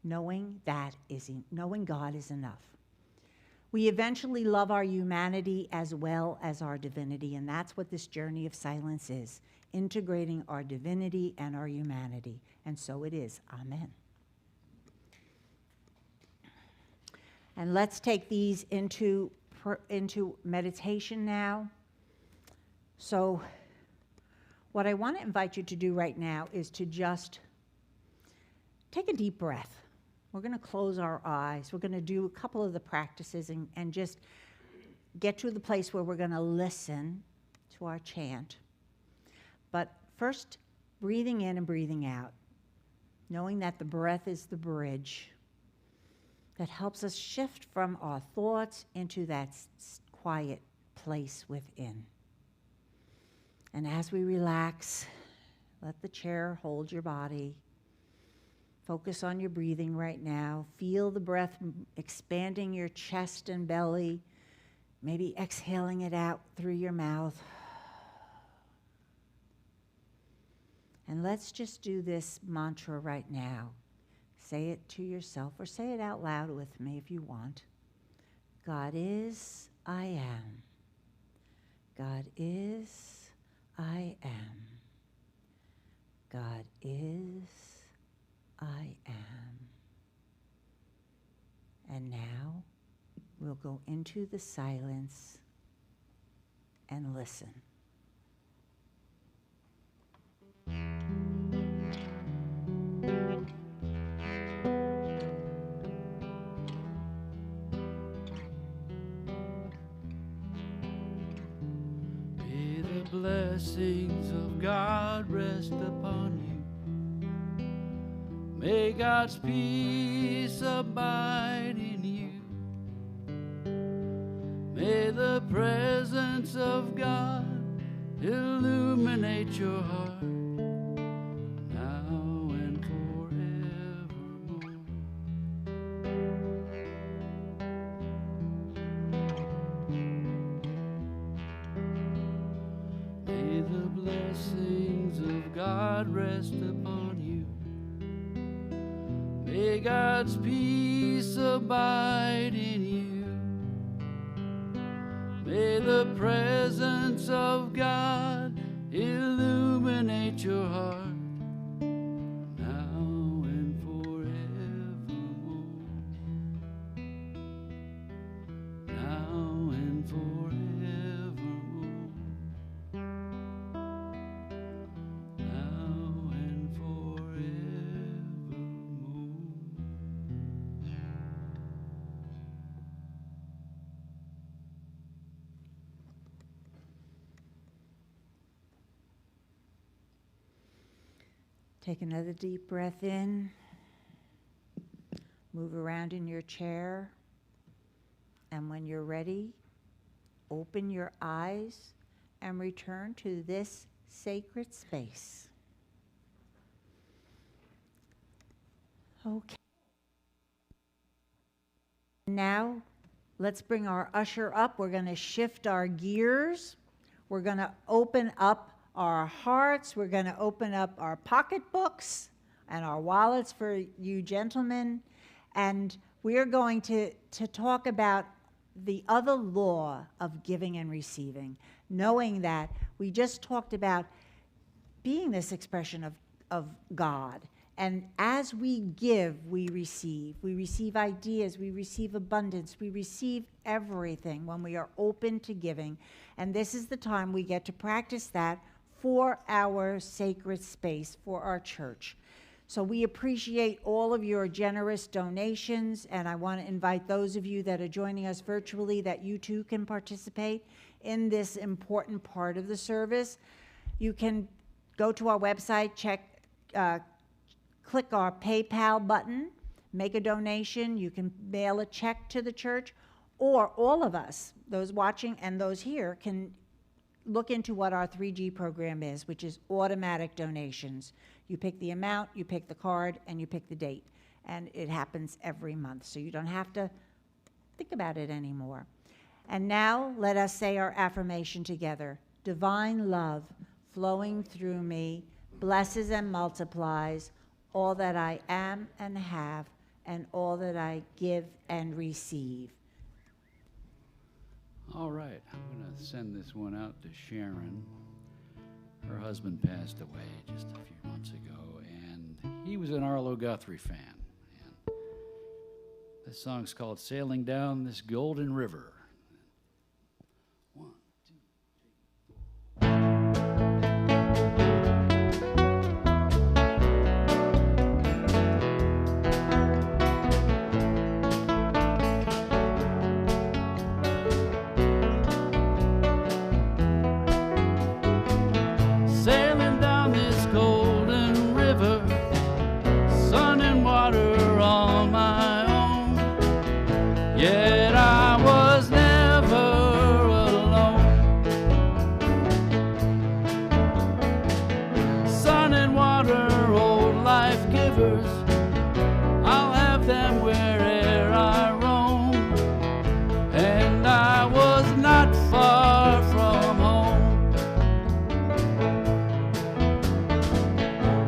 knowing God is enough. We eventually love our humanity as well as our divinity, and that's what this journey of silence is, integrating our divinity and our humanity. And so it is. Amen. And let's take these into meditation now. So what I want to invite you to do right now is to just take a deep breath. We're going to close our eyes. We're going to do a couple of the practices and just get to the place where we're going to listen to our chant. But first, breathing in and breathing out, knowing that the breath is the bridge that helps us shift from our thoughts into that quiet place within. And as we relax, let the chair hold your body. Focus on your breathing right now. Feel the breath expanding your chest and belly, maybe exhaling it out through your mouth. And let's just do this mantra right now. Say it to yourself or say it out loud with me if you want. God is, I am. God is, I am. God is, I am. And now we'll go into the silence and listen. May the blessings of God rest upon you. May God's peace abide in you. May the presence of God illuminate your heart now and forevermore. May the blessings of God rest upon you. May God's peace abide in you. May the presence of God illuminate your heart now and forevermore. Now and forevermore. Now and forevermore. Take another deep breath in. Move around in your chair. And when you're ready, open your eyes and return to this sacred space. Okay. Now, let's bring our usher up. We're going to shift our gears. We're going to open up our hearts. We're going to open up our pocketbooks and our wallets for you gentlemen. And we are going to talk about the other law of giving and receiving, knowing that we just talked about being this expression of God. And as we give, we receive. We receive ideas, we receive abundance, we receive everything when we are open to giving. And this is the time we get to practice that for our sacred space, for our church. So we appreciate all of your generous donations, and I want to invite those of you that are joining us virtually that you too can participate in this important part of the service. You can go to our website, click our PayPal button, make a donation. You can mail a check to the church, or all of us, those watching and those here, can look into what our 3G program is, which is automatic donations. You pick the amount, you pick the card, and you pick the date. And it happens every month, so you don't have to think about it anymore. And now let us say our affirmation together. Divine love flowing through me blesses and multiplies all that I am and have, and all that I give and receive. All right, I'm going to send this one out to Sharon. Her husband passed away just a few months ago, and he was an Arlo Guthrie fan. And this song's called Sailing Down This Golden River. One, two, sailing down this golden river, sun and water all my own. Yet I was never alone. Sun and water, old life givers, I'll have them where'er I roam. And I was not far from home.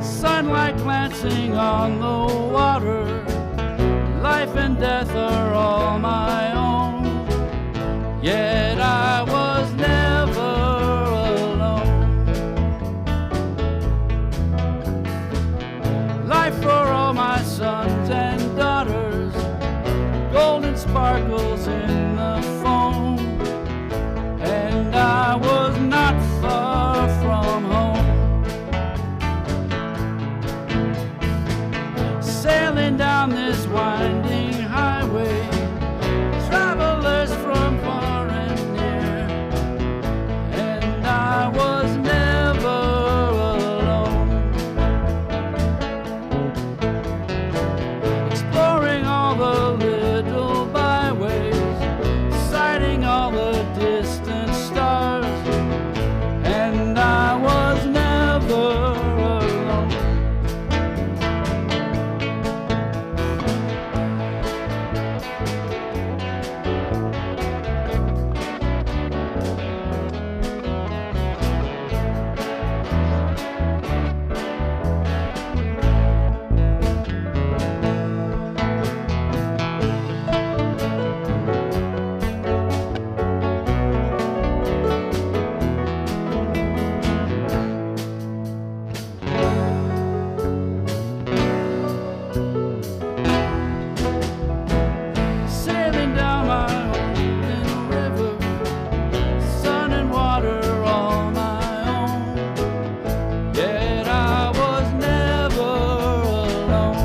Sunlight glancing on the water, life and death are all my own. Yet I was never alone. Life for all my sons and daughters, golden sparkles in the foam. And I was not far from home. Sailing down this winding highway, travelers from far and near, and I was never alone. Exploring all the little byways, sighting all the distant stars, and I was never alone. Sailing down my own river, sun and water all my own. Yet I was never alone.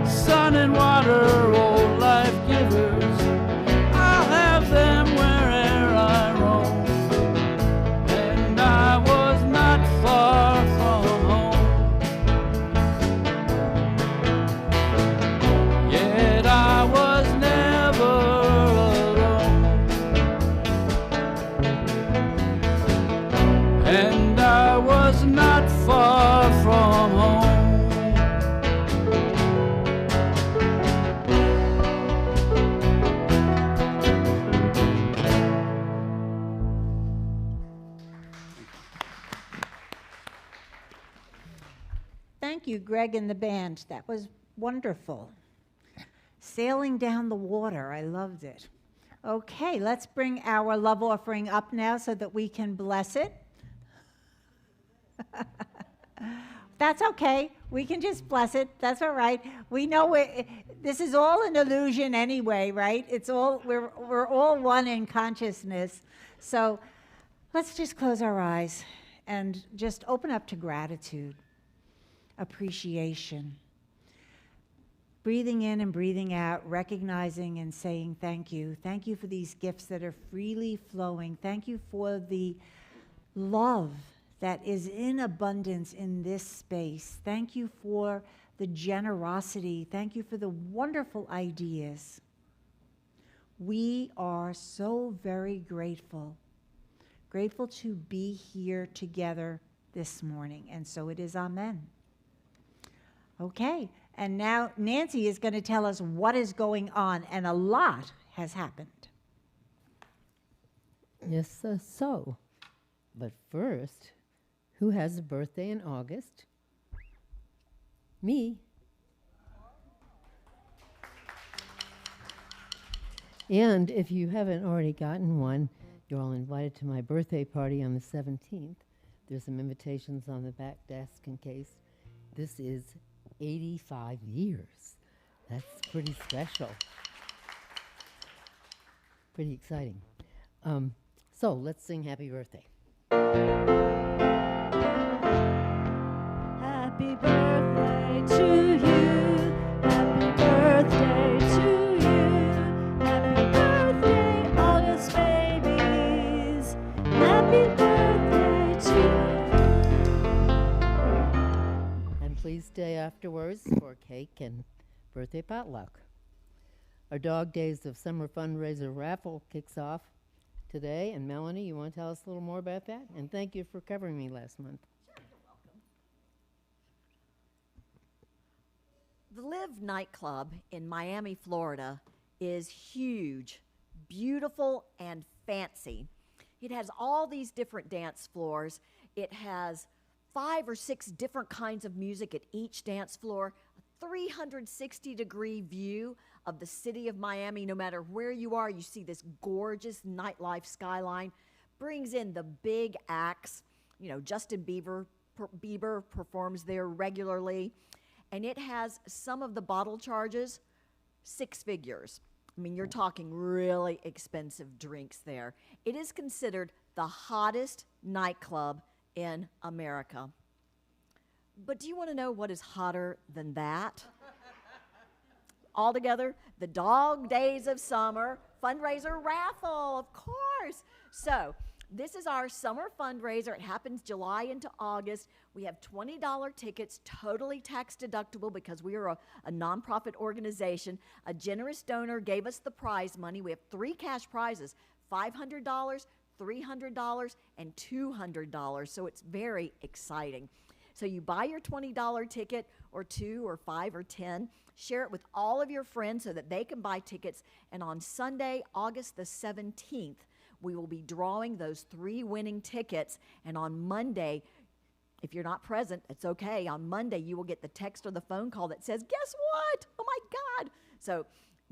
Sun and water, old life givers, I'll have them where'er I roam. And I was not far from home. Yet I was never alone. And I was not far from home. Thank you, Greg and the band. That was wonderful. Sailing down the water, I loved it. Okay, let's bring our love offering up now so that we can bless it. That's okay. We can just bless it. That's all right. We know this is all an illusion anyway, right? It's all we're all one in consciousness. So let's just close our eyes and just open up to gratitude, appreciation. Breathing in and breathing out, recognizing and saying thank you. Thank you for these gifts that are freely flowing. Thank you for the love that is in abundance in this space. Thank you for the generosity. Thank you for the wonderful ideas. We are so very grateful. Grateful to be here together this morning. And so it is, amen. Okay, and now Nancy is going to tell us what is going on, and a lot has happened. Yes, so. But first, who has a birthday in August? Me. And if you haven't already gotten one, you're all invited to my birthday party on the 17th. There's some invitations on the back desk in case. This is 85 years. That's pretty special. Pretty exciting. So let's sing Happy Birthday. Happy birthday to you. Happy birthday to you. Happy birthday, August babies. Happy birthday to you. And please stay afterwards for cake and birthday potluck. Our Dog Days of Summer fundraiser raffle kicks off today. And Melanie, you want to tell us a little more about that? And thank you for covering me last month. The Live nightclub in Miami, Florida is huge, beautiful, and fancy. It has all these different dance floors. It has 5 or 6 different kinds of music at each dance floor, a 360-degree view of the city of Miami. No matter where you are, you see this gorgeous nightlife skyline. Brings in the big acts. You know, Justin Bieber performs there regularly. And it has some of the bottle charges 6 figures. I mean, you're talking really expensive drinks there. It is considered the hottest nightclub in America. But do you want to know what is hotter than that? Altogether, the Dog Days of Summer fundraiser raffle, of course. So, this is our summer fundraiser. It happens July into August. We have $20 tickets, totally tax deductible because we are a nonprofit organization. A generous donor gave us the prize money. We have 3 cash prizes, $500, $300, and $200. So it's very exciting. So you buy your $20 ticket or 2 or 5 or 10, share it with all of your friends so that they can buy tickets. And on Sunday, August the 17th, we will be drawing those 3 winning tickets. And on Monday, if you're not present, it's okay. On Monday, you will get the text or the phone call that says, guess what? Oh my God. So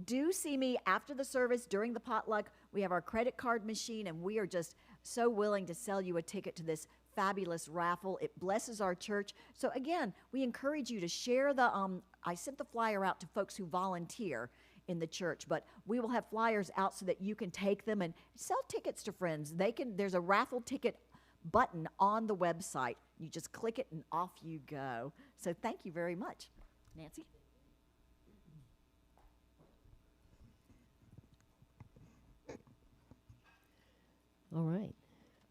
do see me after the service during the potluck. We have our credit card machine, and we are just so willing to sell you a ticket to this fabulous raffle. It blesses our church. So again, we encourage you to share the, I sent the flyer out to folks who volunteer in the church, but we will have flyers out so that you can take them and sell tickets to friends. There's a raffle ticket button on the website. You just click it and off you go. So thank you very much. Nancy? All right.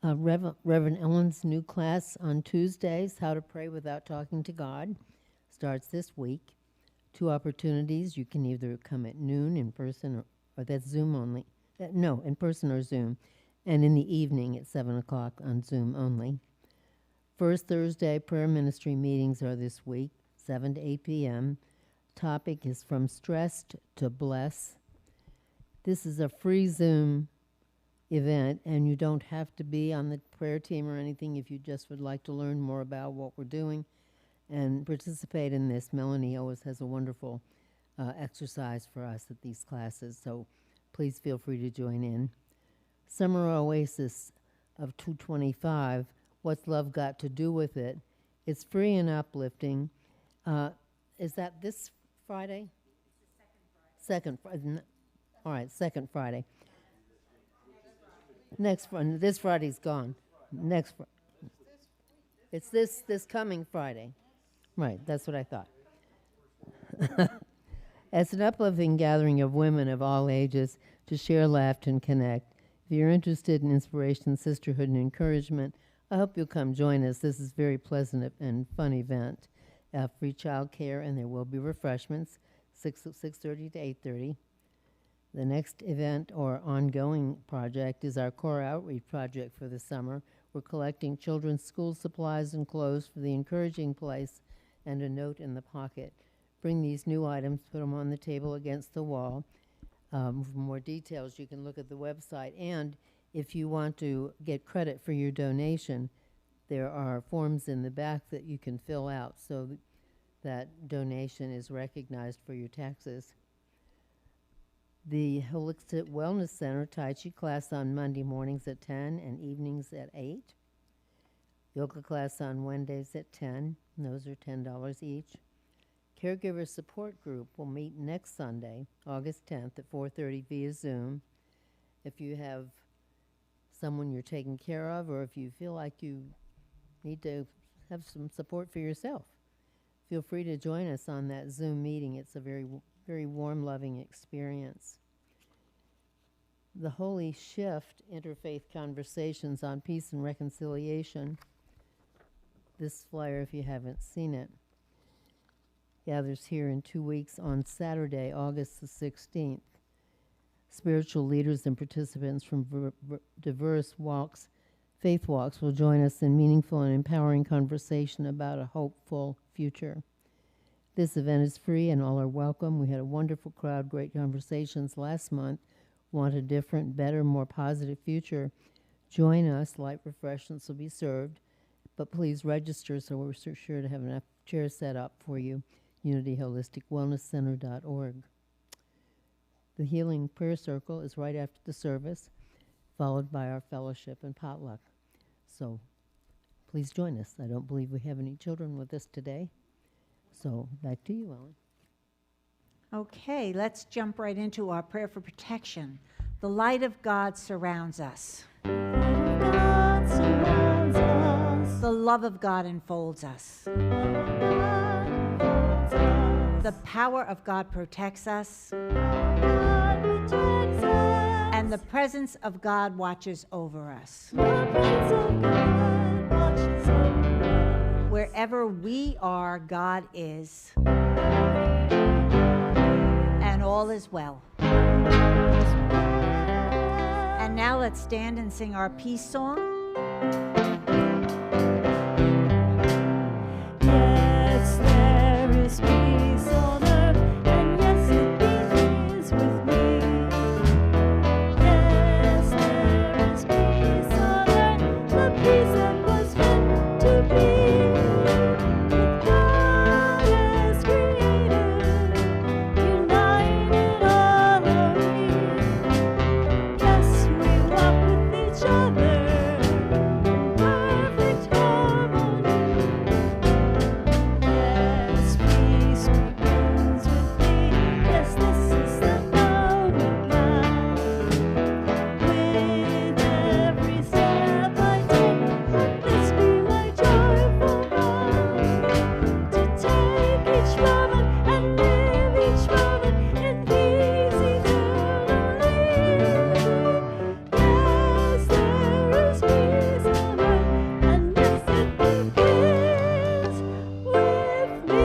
Reverend Ellen's new class on Tuesdays, How to Pray Without Talking to God, starts this week. 2 opportunities. You can either come at noon in person or that's Zoom only. No, in person or Zoom. And in the evening at 7 o'clock on Zoom only. First Thursday prayer ministry meetings are this week, 7 to 8 p.m. Topic is From Stressed to Bless. This is a free Zoom event, and you don't have to be on the prayer team or anything if you just would like to learn more about what we're doing and participate in this. Melanie always has a wonderful exercise for us at these classes, so please feel free to join in. Summer Oasis of 225, What's Love Got to Do with It? It's free and uplifting. Is that this Friday? It's the second Friday. Second Friday. All right, second Friday. Next Friday. This Friday's gone. Next Friday. It's this coming Friday. Right, that's what I thought. It's an uplifting gathering of women of all ages to share, laugh, and connect. If you're interested in inspiration, sisterhood, and encouragement, I hope you'll come join us. This is a very pleasant and fun event. Free child care, and there will be refreshments, 6:30 to 8:30. The next event or ongoing project is our core outreach project for the summer. We're collecting children's school supplies and clothes for the encouraging place and a note in the pocket. Bring these new items, put them on the table against the wall. For more details, you can look at the website. And if you want to get credit for your donation, there are forms in the back that you can fill out. So that donation is recognized for your taxes. The Holistic Wellness Center Tai Chi class on Monday mornings at 10 and evenings at 8. Yoga class on Wednesdays at 10. Those are $10 each. Caregiver support group will meet next Sunday, August 10th at 4:30 via Zoom. If you have someone you're taking care of, or if you feel like you need to have some support for yourself, feel free to join us on that Zoom meeting. It's a very warm, loving experience. The Holy Shift Interfaith Conversations on Peace and Reconciliation. This flyer, if you haven't seen it, gathers here in 2 weeks on Saturday, August the 16th. Spiritual leaders and participants from diverse walks, faith walks, will join us in meaningful and empowering conversation about a hopeful future. This event is free and all are welcome. We had a wonderful crowd, great conversations last month. Want a different, better, more positive future? Join us. Light refreshments will be served, but please register so we're sure to have enough chairs set up for you. UnityHolisticWellnessCenter.org. The Healing Prayer Circle is right after the service, followed by our fellowship and potluck. So please join us. I don't believe we have any children with us today. So back to you, Ellen. Okay, let's jump right into our prayer for protection. The light of God surrounds us. God surrounds us. The love of God enfolds us. The power of God protects us. God protects us. And the presence of God watches over us. The presence of God watches over us. Wherever we are, God is. And all is well. And now let's stand and sing our peace song. Yes, there is peace on earth, and yes, it begins with me. Yes, there is peace on earth, the peace that was meant to be. With God as Creator, united harmony. Yes, we walk with each other in perfect harmony. Yes, peace begins with me. Yes, this is the moment now. With every step I take, let this be my joyful vow. To take each moment and live each moment in peace eternally. Yes, there is peace on earth, and yes, it begins with me.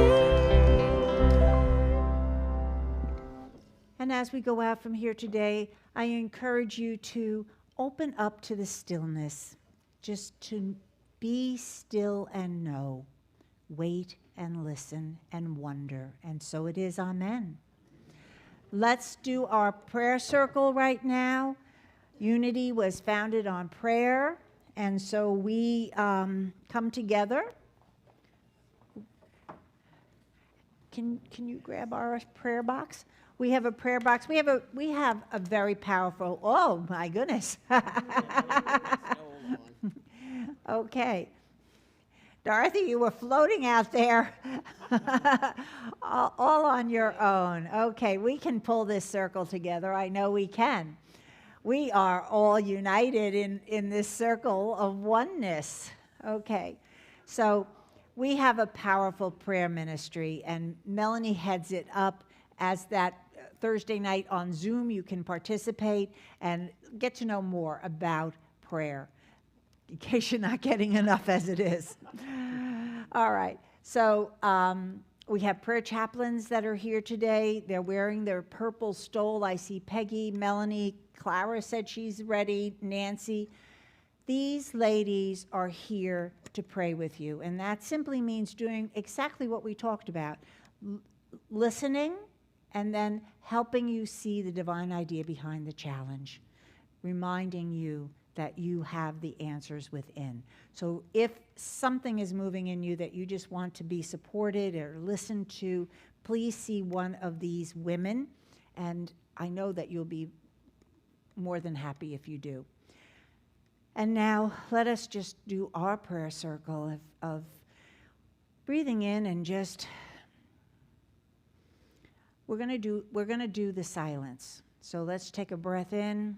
And as we go out from here today, I encourage you to open up to the stillness, just to be still and know, wait and listen and wonder. And so it is, amen. Let's do our prayer circle right now. Unity was founded on prayer, and so we come together. Can you grab our prayer box? We have a prayer box. We have a very powerful. Oh my goodness. Okay. Dorothy, you were floating out there all on your own. Okay, we can pull this circle together. I know we can. We are all united in this circle of oneness. Okay, so we have a powerful prayer ministry, and Melanie heads it up as that Thursday night on Zoom. You can participate and get to know more about prayer, in case you're not getting enough as it is. All right, so we have prayer chaplains that are here today. They're wearing their purple stole. I see Peggy, Melanie, Clara said she's ready, Nancy. These ladies are here to pray with you, and that simply means doing exactly what we talked about, listening and then helping you see the divine idea behind the challenge, reminding you that you have the answers within. So if something is moving in you that you just want to be supported or listened to, please see one of these women, and I know that you'll be more than happy if you do. And now let us just do our prayer circle of breathing in and just, we're going to do the silence. So let's take a breath in.